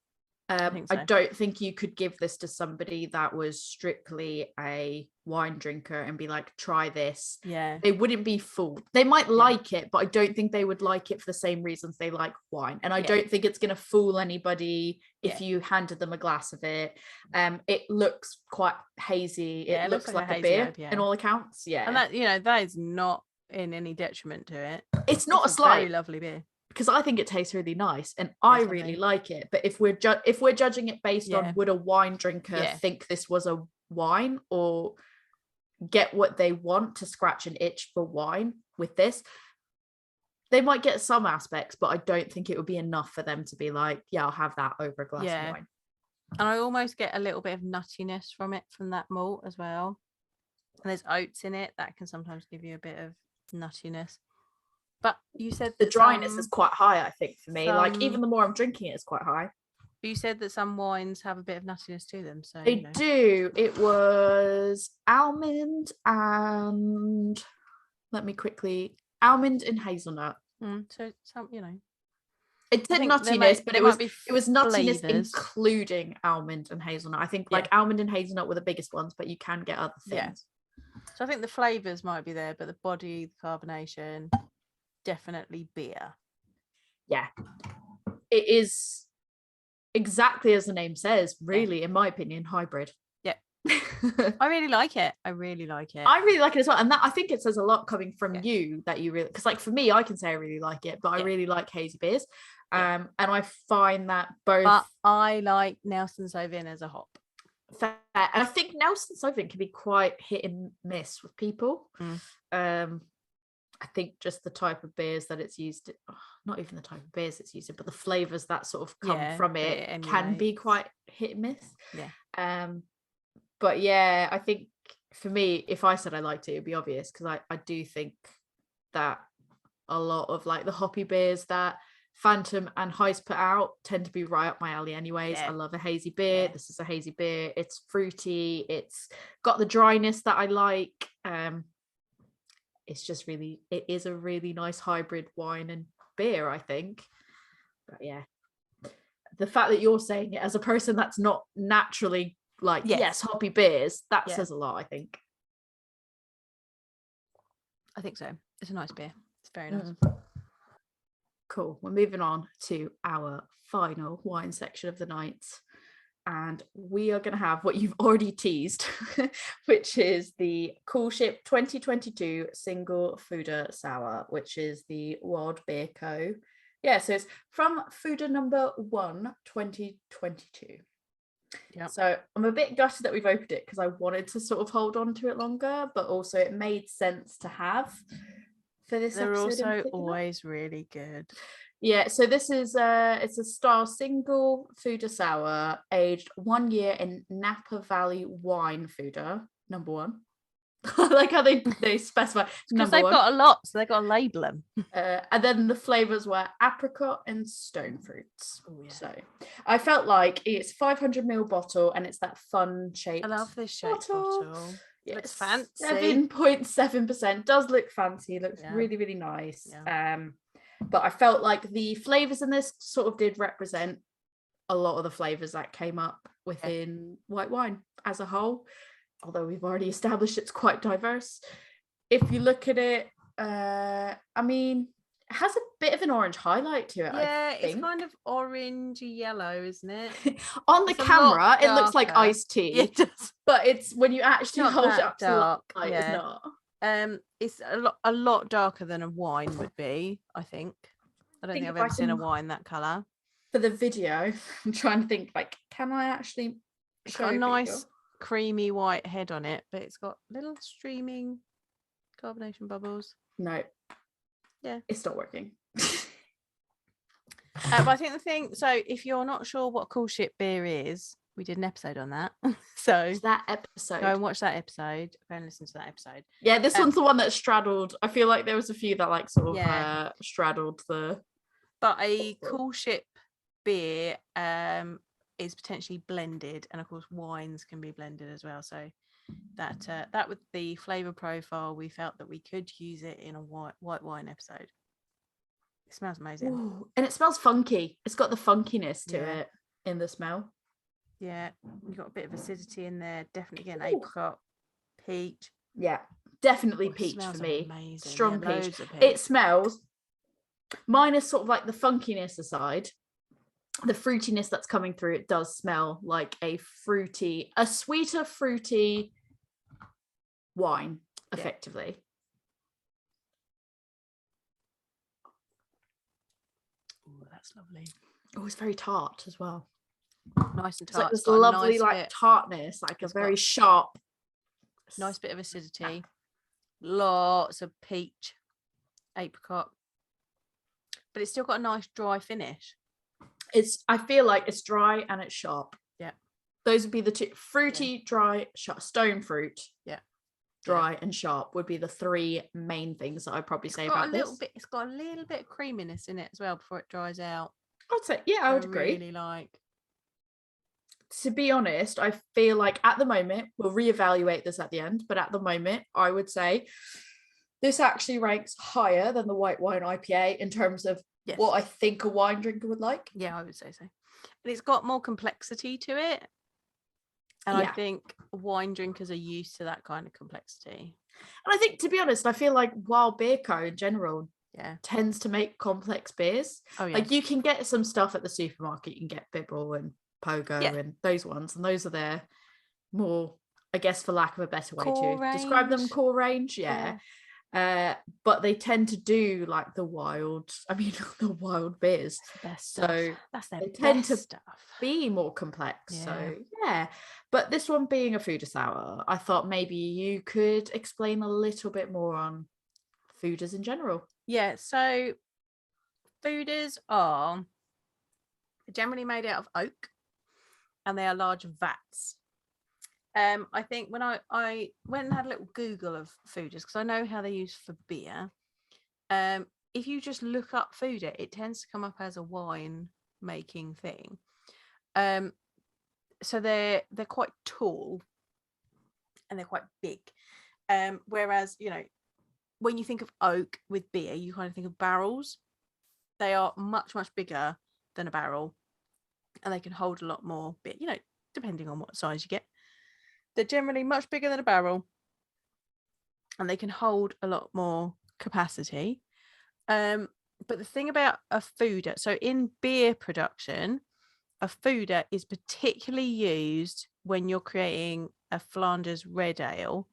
I don't think you could give this to somebody that was strictly a wine drinker and be like, try this. Yeah. They wouldn't be fooled. They might like it, but I don't think they would like it for the same reasons they like wine. And I don't think it's going to fool anybody if you handed them a glass of it. It looks quite hazy. It looks like a beer in all accounts. Yeah. And that, that is not in any detriment to it. It's not a slight. Very lovely beer. Because I think it tastes really nice and I really like it. But if we're judging it based on would a wine drinker think this was a wine or get what they want to scratch an itch for wine with this, they might get some aspects, but I don't think it would be enough for them to be like, yeah, I'll have that over a glass of wine. And I almost get a little bit of nuttiness from that malt as well. And there's oats in it that can sometimes give you a bit of nuttiness. But you said the dryness is quite high, I think, for me. Like, even the more I'm drinking it, it's quite high. But you said that some wines have a bit of nuttiness to them. So they do. It was almond and almond and hazelnut. So some, it said nuttiness, but it was nuttiness including almond and hazelnut. I think like almond and hazelnut were the biggest ones, but you can get other things. So I think the flavors might be there, but the body, the carbonation, definitely beer. Yeah, it is exactly as the name says, really, in my opinion, hybrid. I really like it. I really like it as well, and that, I think it says a lot coming from you, that you really, because like for me, I can say I really like it, but I really like hazy beers. And I find that both, but I like Nelson Sauvin as a hop. Fair. And I think Nelson Sauvin can be quite hit and miss with people. I think just the type of beers that it's used, not even the type of beers it's used in, but the flavors that sort of come from it can be quite hit and miss. But yeah, I think for me, if I said I liked it, it'd be obvious, because I do think that a lot of like the hoppy beers that Phantom and Heist put out tend to be right up my alley anyways. I love a hazy beer. This is a hazy beer. It's fruity. It's got the dryness that I like. It's just it is a really nice hybrid wine and beer, I think. But yeah, the fact that you're saying it as a person that's not naturally like, yes, hoppy beers, that says a lot, I think. I think so. It's a nice beer. It's very nice. Cool. We're moving on to our final wine section of the night. And we are going to have what you've already teased, which is the Cool Ship 2022 Single Foeder Sour, which is the Wild Beer Co. Yeah, so it's from Foeder number 1, 2022. Yeah. So I'm a bit gutted that we've opened it, because I wanted to sort of hold on to it longer, but also it made sense to have for this They're episode. They're also always really good. Yeah, so this is it's a style single foeder sour, aged 1 year in Napa Valley wine foeder, number 1. I like how they specify because they've got a lot, so they've got to label them. And then the flavors were apricot and stone fruits. So I felt like it's 500ml bottle, and it's that fun shaped. I love this shaped bottle. Yes. Looks fancy. 7.7%. Does look fancy. Looks really, really nice. But I felt like the flavors in this sort of did represent a lot of the flavors that came up within white wine as a whole, although we've already established it's quite diverse. If you look at it, I mean, it has a bit of an orange highlight to it. Yeah, it's kind of orange yellow, isn't it? On the camera, it looks like iced tea. It does. But it's when you actually hold it up to light, it's not. It's a lot darker than a wine would be, I think. I don't think I've ever seen a wine that colour. For the video, I'm trying to think, like, can I actually It's show got a people? nice creamy white head on it, but it's got little streaming carbonation bubbles. No. Yeah. It's not working. But I think the thing, so if you're not sure what cool shit beer is, we did an episode on that. So that episode. Go and watch that episode. Go and listen to that episode. Yeah, this one's the one that straddled. I feel like there was a few that like sort of straddled the. But a cool ship beer is potentially blended, and of course wines can be blended as well. So that with the flavor profile, we felt that we could use it in a white wine episode. It smells amazing. Ooh, and it smells funky. It's got the funkiness to it in the smell. Yeah, you got a bit of acidity in there. Definitely getting apricot, peach. Yeah, definitely peach for me. Amazing. Strong peach. It smells, minus sort of like the funkiness aside, the fruitiness that's coming through, it does smell like a sweeter fruity wine, effectively. Oh, that's lovely. Oh, it's very tart as well. Nice and tart. It's like this lovely like tartness, like a very sharp. Nice bit of acidity. Lots of peach, apricot. But it's still got a nice dry finish. I feel like it's dry and it's sharp. Yeah. Those would be the two. Fruity, dry, sharp. Stone fruit. Yeah. Dry and sharp would be the three main things that I'd probably say about this. It's got a little bit of creaminess in it as well before it dries out. I'd say, yeah, I would agree. Really like. To be honest, I feel like at the moment, we'll reevaluate this at the end, but at the moment, I would say this actually ranks higher than the white wine IPA in terms of what I think a wine drinker would like. Yeah, I would say so. And it's got more complexity to it. And I think wine drinkers are used to that kind of complexity. And I think, to be honest, I feel like Wild Beer Co. in general tends to make complex beers. Oh, yeah. Like you can get some stuff at the supermarket. You can get Bibble and Pogo and those ones. And those are their more, I guess, for lack of a better way to describe them, core range. Yeah. But they tend to do like the wild beers. So that's their they tend to stuff. Be more complex. So but this one being a foeder sour, I thought maybe you could explain a little bit more on foeders in general. Yeah, so foeders are generally made out of oak, and they are large vats. I think when I went and had a little Google of foeders, because I know how they're used for beer. If you just look up foeder, it tends to come up as a wine making thing. So they're quite tall and they're quite big. Whereas, when you think of oak with beer, you kind of think of barrels. They are much, much bigger than a barrel, and they can hold a lot more beer, depending on what size you get. They're generally much bigger than a barrel, and they can hold a lot more capacity. But the thing about a foeder, so in beer production, a foeder is particularly used when you're creating a Flanders red ale,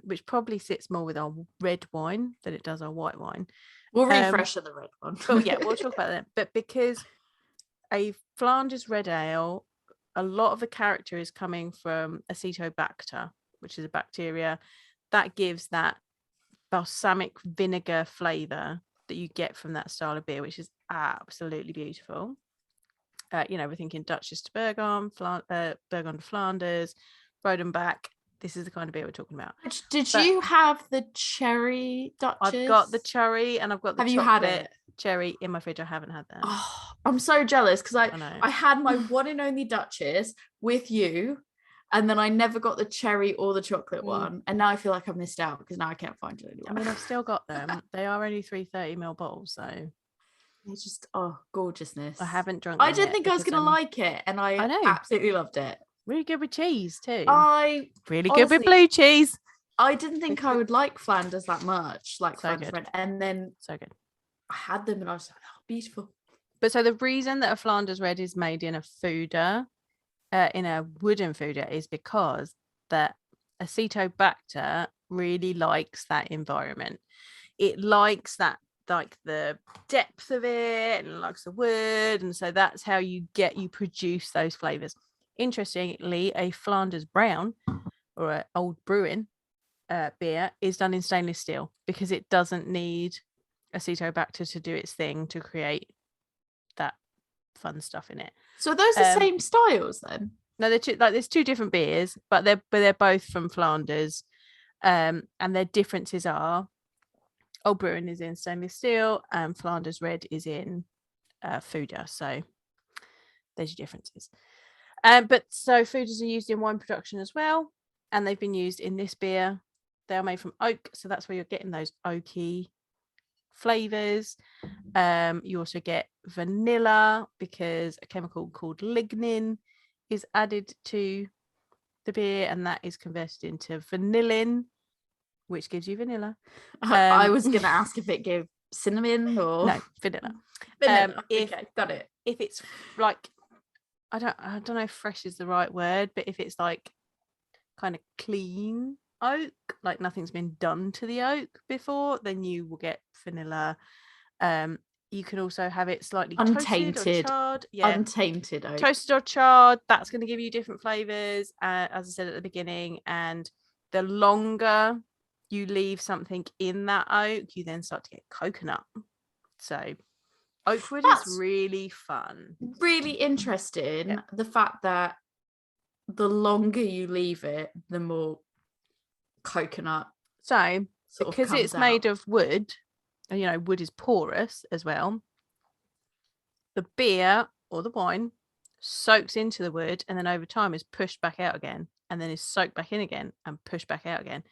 which probably sits more with our red wine than it does our white wine. We'll refresh on the red one. But yeah, we'll talk about that. But because a Flanders red ale, a lot of the character is coming from Acetobacter, which is a bacteria that gives that balsamic vinegar flavor that you get from that style of beer, which is absolutely beautiful. We're thinking Duchess de Burgon, Burgon de Flanders, Rodenbach. This is the kind of beer we're talking about. Did you have the cherry Duchess? I've got the cherry and I've got the chocolate. Have you had it? Cherry in my fridge. I haven't had that. Oh, I'm so jealous because I had my one and only Duchess with you, and then I never got the cherry or the chocolate one, and now I feel like I've missed out because now I can't find it anymore. I mean, I've still got them. They are only 330ml bottles, so it's just gorgeousness. I haven't drunk. I didn't think I was gonna like it, and I absolutely loved it. Really good with cheese too. Honestly, good with blue cheese. I didn't think I would like Flanders that much, like so Flanders red, and then so good. I had them, and I was like, "Oh, beautiful." But so the reason that a Flanders red is made in a foeder, in a wooden foeder, is because that Acetobacter really likes that environment. It likes that like the depth of it and likes the wood, and so that's how you produce those flavors. Interestingly, a Flanders brown or an old brewing beer is done in stainless steel because it doesn't need acetobacter to do its thing to create that fun stuff in it. So are those the same styles then? No, they're there's two different beers, but they're both from Flanders, and their differences are Old Brewing is in stainless steel and Flanders Red is in Fuda. So there's your differences. But so Fudas are used in wine production as well, and they've been used in this beer. They are made from oak, so that's where you're getting those oaky flavors. You also get vanilla because a chemical called lignin is added to the beer, and that is converted into vanillin, which gives you vanilla. I was going to ask if it gave cinnamon or no, vanilla. Okay, got it. If it's like, I don't know if fresh is the right word, but if it's like kind of clean oak, like nothing's been done to the oak before, then you will get vanilla. You can also have it slightly untainted toasted or charred. Untainted oak. Toasted or charred, that's going to give you different flavors, as I said at the beginning. And the longer you leave something in that oak, you then start to get coconut. So oakwood is really fun. Really interesting. Yeah. The fact that the longer you leave it, the more coconut. So because it's made of wood, and wood is porous as well, the beer or the wine soaks into the wood and then over time is pushed back out again, and then is soaked back in again and pushed back out again.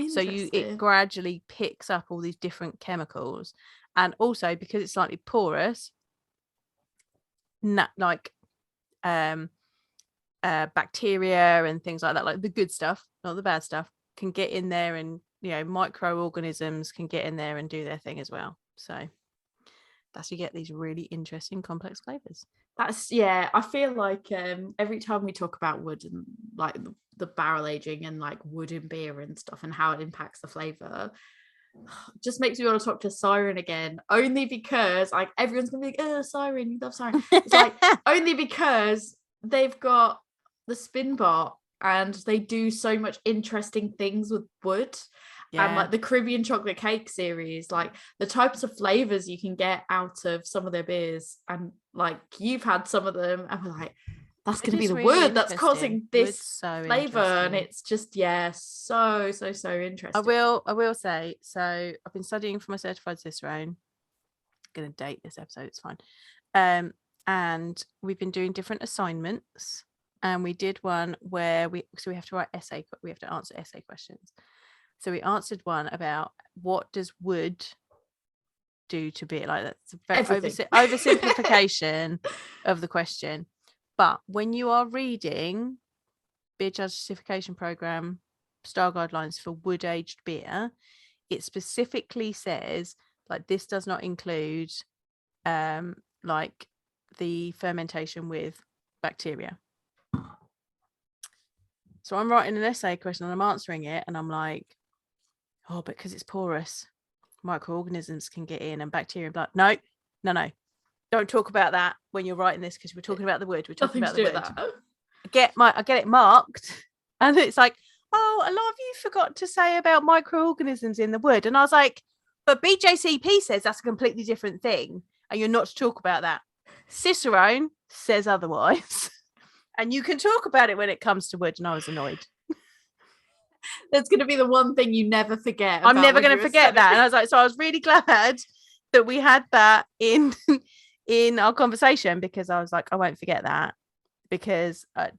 So it gradually picks up all these different chemicals. And also because it's slightly porous, bacteria and things like that, like the good stuff, not the bad stuff, can get in there, and microorganisms can get in there and do their thing as well. So that's you get these really interesting complex flavors. I feel like every time we talk about wood and like the barrel aging and like wood in beer and stuff and how it impacts the flavor, just makes me want to talk to Siren again, only because like everyone's gonna be like, oh, Siren, you love Siren. It's like only because they've got the spin bar and they do so much interesting things with wood. Yeah. And like the Caribbean chocolate cake series, like the types of flavors you can get out of some of their beers, and like you've had some of them and we're like, that's going to be the really wood that's causing this flavor, and it's just so interesting. I will say, so I've been studying for my certified Cicerone. I'm going to date this episode, it's fine. And we've been doing different assignments, and we did one where we have to answer essay questions. So we answered one about what does wood do to beer. Like that's a very oversimplification of the question. But when you are reading Beer Judge Certification Program style guidelines for wood aged beer, it specifically says like this does not include like the fermentation with bacteria. So I'm writing an essay question and I'm answering it, and I'm like, oh, but because it's porous, microorganisms can get in and bacteria and blood. No. Don't talk about that when you're writing this, because we're talking about the wood. We're talking about the wood. I get it marked, and it's like, oh, a lot of you forgot to say about microorganisms in the wood. And I was like, but BJCP says that's a completely different thing, and you're not to talk about that. Cicerone says otherwise, and you can talk about it when it comes to wood. And I was annoyed. That's going to be the one thing you never forget. I'm never going to forget that. And I was like, so I was really glad that we had that in our conversation, because I was like, I won't forget that, because I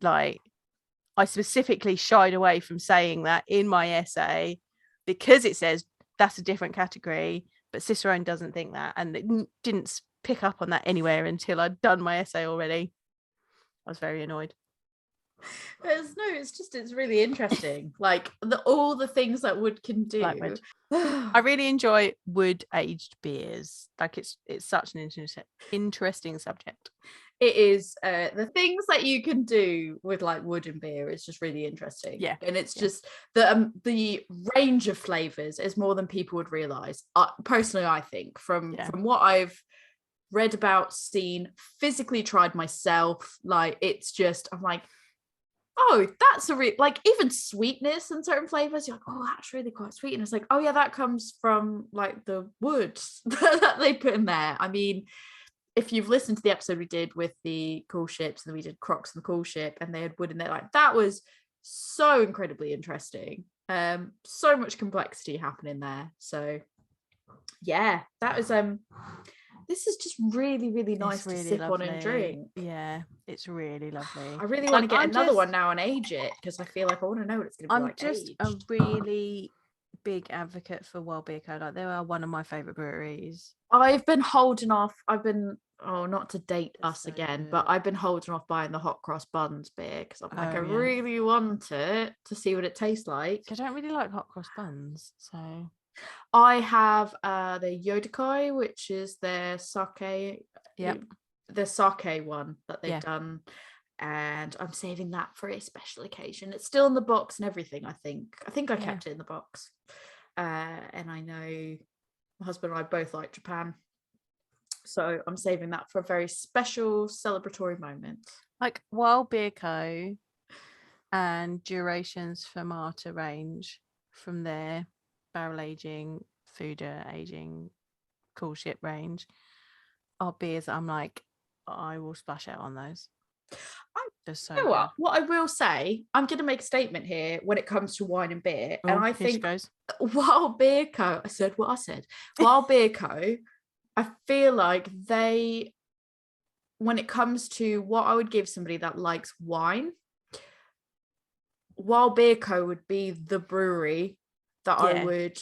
specifically shied away from saying that in my essay because it says that's a different category, but Cicerone doesn't think that, and it didn't pick up on that anywhere until I'd done my essay already. I was very annoyed. It's really interesting. Like all the things that wood can do. I really enjoy wood aged beers. Like it's such an interesting subject. it is the things that you can do with like wood and beer is just really interesting. Yeah. And it's just the range of flavors is more than people would realize. Personally, I think from what I've read about, seen, physically tried myself, like it's just, I'm like, oh, that's a real, like, even sweetness in certain flavors, you're like, oh, that's really quite sweet. And it's like, oh yeah, that comes from like the wood that they put in there. I mean, if you've listened to the episode we did with the cool ships, and we did Crocs and the cool ship, and they had wood in there, like that was so incredibly interesting. So much complexity happening there. So yeah, that was this is just really, really nice to sip on and drink. Yeah, it's really lovely. I really want to get another one now and age it, because I feel like I want to know what it's going to be like. I'm just a really big advocate for Wild Beer Co. Like, they are one of my favorite breweries. I've been holding off. Not to date us again, but I've been holding off buying the hot cross buns beer because I'm like, I really want it to see what it tastes like. I don't really like hot cross buns, so I have the Yodakoi, which is their sake. Yep. The sake one that they've done, and I'm saving that for a special occasion. It's still in the box and everything. I think I kept it in the box, and I know my husband and I both like Japan, so I'm saving that for a very special celebratory moment. Like Wild Beer Co. and Durations Fermata range from their barrel aging, foeder aging, cool ship range are beers that I'm like, I will splash out on those. Just so. You know what I will say, I'm going to make a statement here when it comes to wine and beer, and I think Wild Beer Co. I said what I said. Wild Beer Co. I feel like they, when it comes to what I would give somebody that likes wine, Wild Beer Co. would be the brewery that I would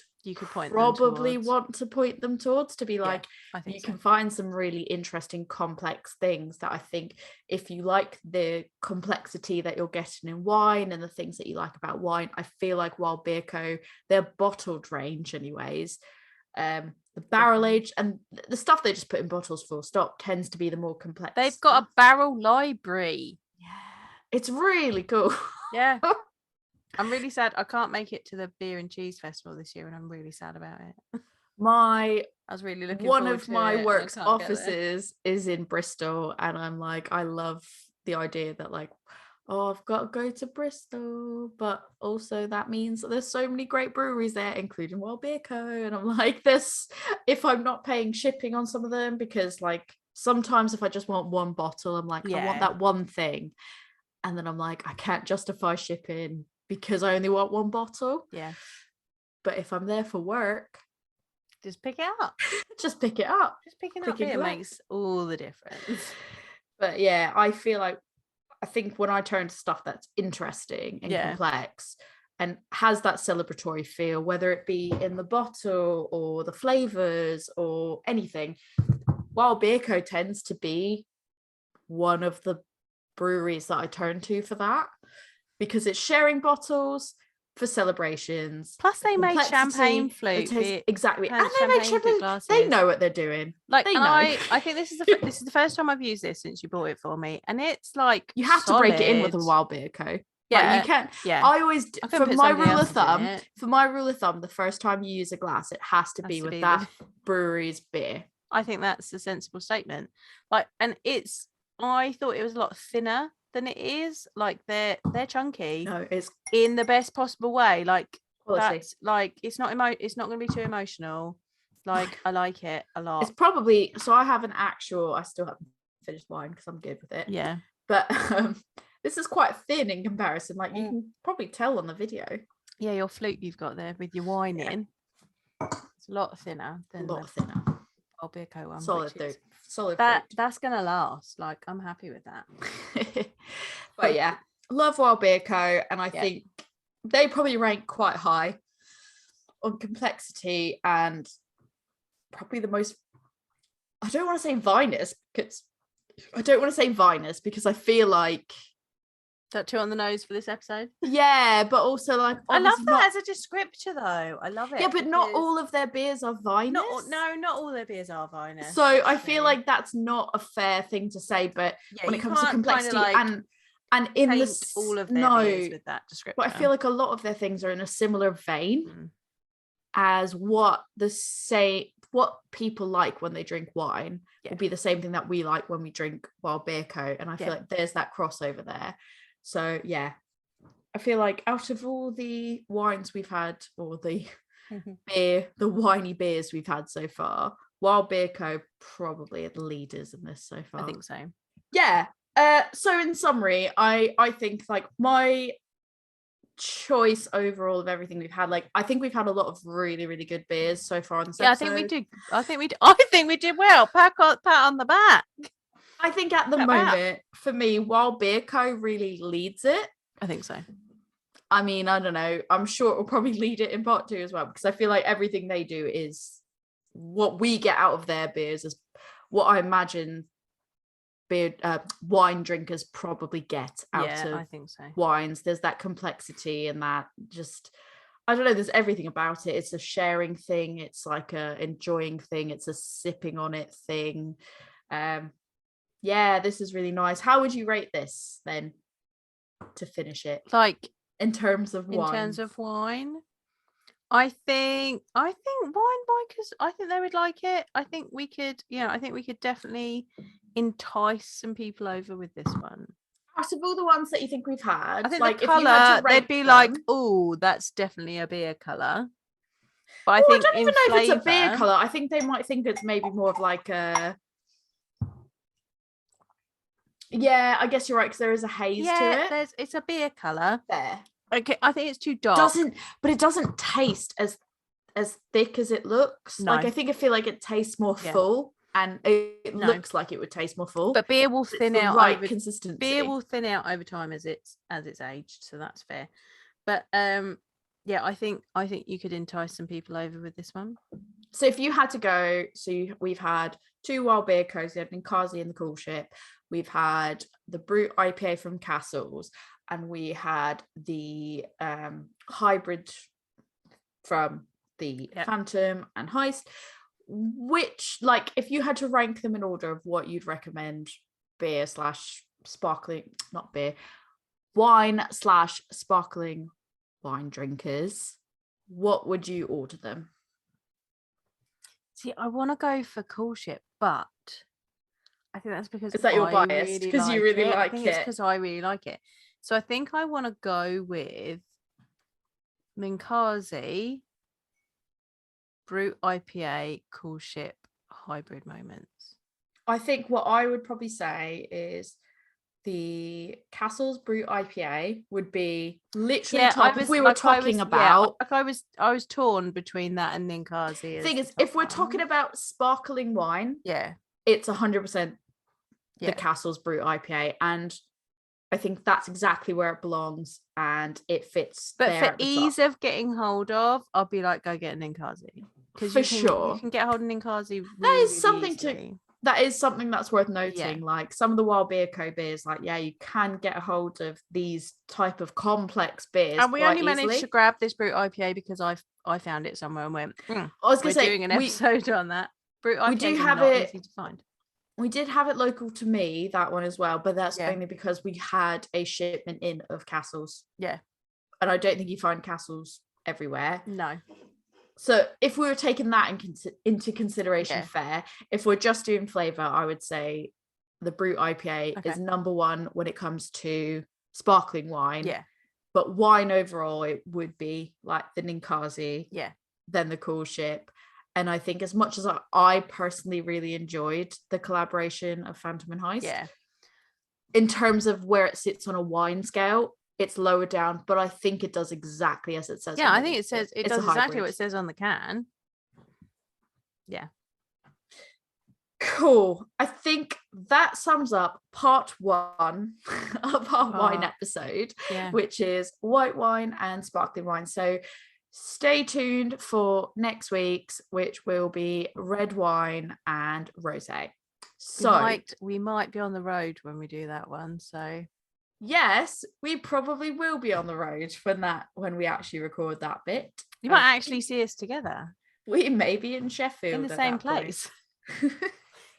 probably want to point them towards, to be like, you can find some really interesting complex things that I think, if you like the complexity that you're getting in wine and the things that you like about wine, I feel like Wild Beer Co., their bottled range anyways, the barrel aged and the stuff they just put in bottles full stop tends to be the more complex. They've got a barrel library. Yeah, it's really cool. Yeah. I'm really sad I can't make it to the Beer and Cheese Festival this year, and I'm really sad about it. I was really looking one of my work's offices is in Bristol, and I'm like, I love the idea that like, oh, I've got to go to Bristol, but also that means that there's so many great breweries there, including Wild Beer Co. And I'm like, this, if I'm not paying shipping on some of them, because like sometimes if I just want one bottle, I'm like, I want that one thing, and then I'm like, I can't justify shipping because I only want one bottle. Yeah. But if I'm there for work, just pick it up. Just pick it up. Just picking up beer makes all the difference. But yeah, I think when I turn to stuff that's interesting and complex and has that celebratory feel, whether it be in the bottle or the flavors or anything, Wild Beer Co. tends to be one of the breweries that I turn to for that, because it's sharing bottles for celebrations. Plus they make champagne flute. Exactly. And they make champagne glasses. They know what they're doing. Like, they know. I think this is the first time I've used this since you bought it for me. And it's like, you have to break it in with a Wild Beer Co. Yeah. Like, you can't. Yeah. I always, for my rule of thumb, the first time you use a glass, it has to be with that brewery's beer. I think that's a sensible statement. Like, and I thought it was a lot thinner than it is. Like, they're chunky. No, it's in the best possible way. Like, quality. That's like, it's not going to be too emotional. Like, I like it a lot. It's probably, so I have I still haven't finished wine because I'm good with it. Yeah. But this is quite thin in comparison. Like, you can probably tell on the video. Yeah, your flute you've got there with your wine in. It's a lot thinner than Wild Beer Co. one. Solid. That's gonna last. Like, I'm happy with that. But yeah, love Wild Beer Co. And I think they probably rank quite high on complexity and probably the most. I don't want to say vinous because I feel like that too on the nose for this episode. Yeah, but also like I love obviously that as a descriptor though. I love it. Yeah, but not all of their beers are vinous. Not all their beers are vinous. So I feel like that's not a fair thing to say, but when it comes to complexity and in this all of their beers with that descriptor. But I feel like a lot of their things are in a similar vein as what people like when they drink wine will be the same thing that we like when we drink Wild Beer Co. And I feel like there's that crossover there. So yeah, I feel like out of all the wines we've had, or the the whiny beers we've had so far, Wild Beer Co. probably are the leaders in this so far. I think so. Yeah. So in summary, I think like my choice overall of everything we've had, like I think we've had a lot of really, really good beers so far on this episode. I think we did well. Pat on the back. I think at the moment, for me, Wild Beer Co. really leads it. I think so. I mean, I don't know. I'm sure it will probably lead it in part 2 as well, because I feel like everything they do is what we get out of their beers is what I imagine wine drinkers probably get out of I think so. wines. There's that complexity and that just, I don't know, there's everything about it. It's a sharing thing. It's like a enjoying thing. It's a sipping on it thing. Yeah, this is really nice. How would you rate this then to finish it? Like in terms of wine? In terms of wine, I think wine bikers, I think they would like it. I think we could definitely entice some people over with this one. Out of all the ones that you think we've had, I think like the colour, they'd be like, oh, that's definitely a beer colour. But I think I don't even know if it's a beer colour. I think they might think it's maybe more of like a... Yeah, I guess you're right, because there is a haze to it. It's a beer colour. There. Okay, I think it's too dark. But it doesn't taste as thick as it looks. No. Like I feel like it tastes more full, and it looks like it would taste more full. But beer will thin out over consistency. Beer will thin out over time as it's aged, so that's fair. But yeah, I think you could entice some people over with this one. So if you had to go, we've had 2 Wild Beer Co's, we had Ninkasi and the Cool Ship. We've had the Brew IPA from Castles, and we had the hybrid from the Phantom and Heist. Which, like, if you had to rank them in order of what you'd recommend beer/sparkling, not beer, wine/sparkling wine drinkers, what would you order them? See, I want to go for Cool Ship, but I think that's because you're biased because you really like it. It's because I really like it. So I think I want to go with Ninkasi, Brew IPA, Cool Ship, Hybrid Moments. I think what I would probably say is the Castles Brew IPA would be literally top if we were talking about. I was torn between that and Ninkasi. The thing is, if we're talking about sparkling wine, it's 100% the Castles Brew IPA, and I think that's exactly where it belongs, and it fits. But for ease of getting hold of, I'll be like, go get a Ninkasi. For sure, you can get hold of Ninkasi. That is something that is something that's worth noting. Like some of the Wild Beer Co beers, like you can get a hold of these type of complex beers. And we only managed to grab this Brew IPA because I found it somewhere and went. I was going to say, doing an episode on that. Brew IPA we do have it easy to find. We did have it local to me, that one as well, but that's only because we had a shipment in of Castles. Yeah. And I don't think you find Castles everywhere. No. So if we were taking that into consideration, fair. If we're just doing flavour, I would say the Brew IPA is number 1 when it comes to sparkling wine. Yeah. But wine overall, it would be like the Ninkasi. Yeah. Then the Cool Ship. And I think as much as I personally really enjoyed the collaboration of Phantom and Heist, in terms of where it sits on a wine scale, it's lower down, but I think it does exactly as it says. Yeah, I think it does exactly what it says on the can. Yeah. Cool. I think that sums up part 1 of our wine episode, which is white wine and sparkling wine. So stay tuned for next week's, which will be red wine and rosé. So we might be on the road when we do that one. So yes, we probably will be on the road when we actually record that bit. You might actually see us together. We may be in Sheffield in the same place.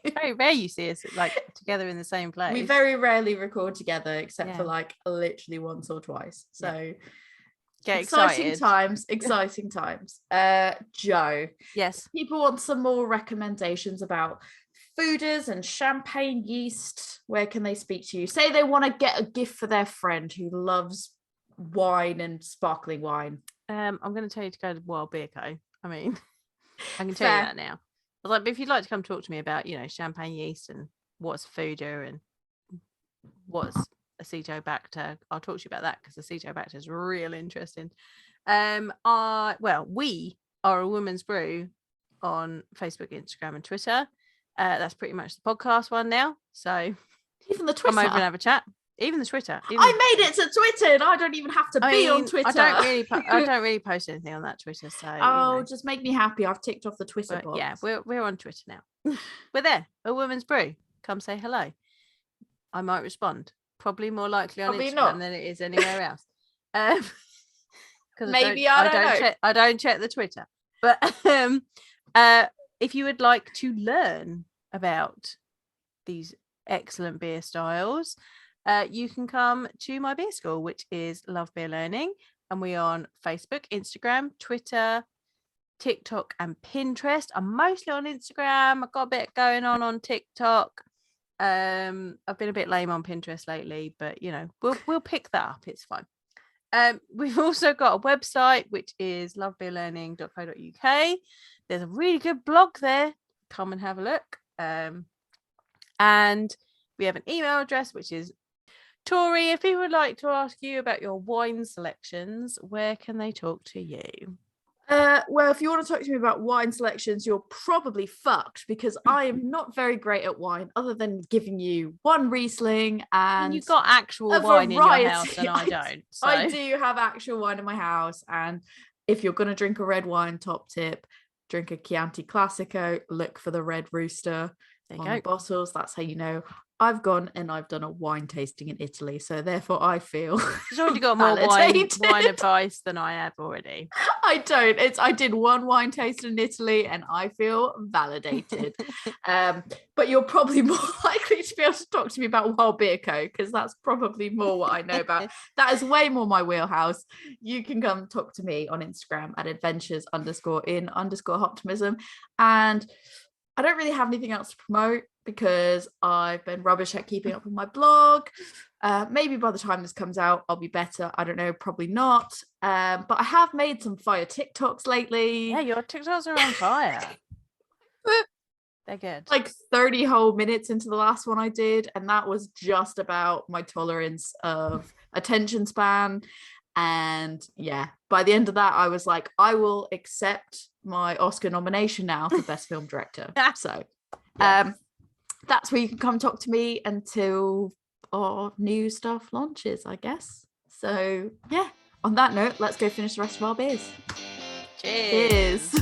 Very rare you see us like together in the same place. We very rarely record together, except for like literally once or twice. So get exciting times. Jo. Yes. People want some more recommendations about fooders and champagne yeast. Where can they speak to you? Say they want to get a gift for their friend who loves wine and sparkling wine. I'm going to tell you to go to Wild Beer Co. I mean, I can tell you that now. I was like, but if you'd like to come talk to me about, champagne yeast and what's foeder and what's acetobacter, I'll talk to you about that because acetobacter is real interesting. We are a Woman's Brew on Facebook, Instagram, and Twitter. That's pretty much the podcast one now. So even the Twitter, come over and have a chat. Even the Twitter. I made it to Twitter, and I don't even have to be on Twitter. I don't really post anything on that Twitter. So just make me happy. I've ticked off the Twitter box. Yeah, we're on Twitter now. We're there. A Woman's Brew. Come say hello. I might respond. Probably more likely on Instagram than it is anywhere else. Because maybe I don't check the Twitter. But if you would like to learn about these excellent beer styles, you can come to my beer school, which is Love Beer Learning, and we are on Facebook, Instagram, Twitter, TikTok, and Pinterest. I'm mostly on Instagram. I've got a bit going on TikTok. I've been a bit lame on Pinterest lately, but we'll pick that up. It's fine. We've also got a website, which is lovebeerlearning.co.uk. There's a really good blog there. Come and have a look. And we have an email address, which is Tori. If people would like to ask you about your wine selections, where can they talk to you? Well, if you want to talk to me about wine selections, you're probably fucked because I am not very great at wine, other than giving you one Riesling and you've got actual wine in your house, and I don't. So. I do have actual wine in my house, and if you're going to drink a red wine, top tip, drink a Chianti Classico. Look for the red rooster on the bottles. That's how you know. I've gone and I've done a wine tasting in Italy, so therefore I feel she's already got more wine advice than I have already. I don't. I did one wine tasting in Italy and I feel validated. But you're probably more likely to be able to talk to me about Wild Beer Co, because that's probably more what I know about. That is way more my wheelhouse. You can come talk to me on Instagram at adventures_in_optimism. And I don't really have anything else to promote because I've been rubbish at keeping up with my blog. Maybe by the time this comes out, I'll be better. I don't know, probably not. But I have made some fire TikToks lately. Yeah, your TikToks are on fire. They're good. Like 30 whole minutes into the last one I did, and that was just about my tolerance of attention span. And yeah, by the end of that, I was like, I will accept my Oscar nomination now for Best Film Director. So that's where you can come talk to me until our new stuff launches, I guess. So yeah, on that note, let's go finish the rest of our beers. Cheers.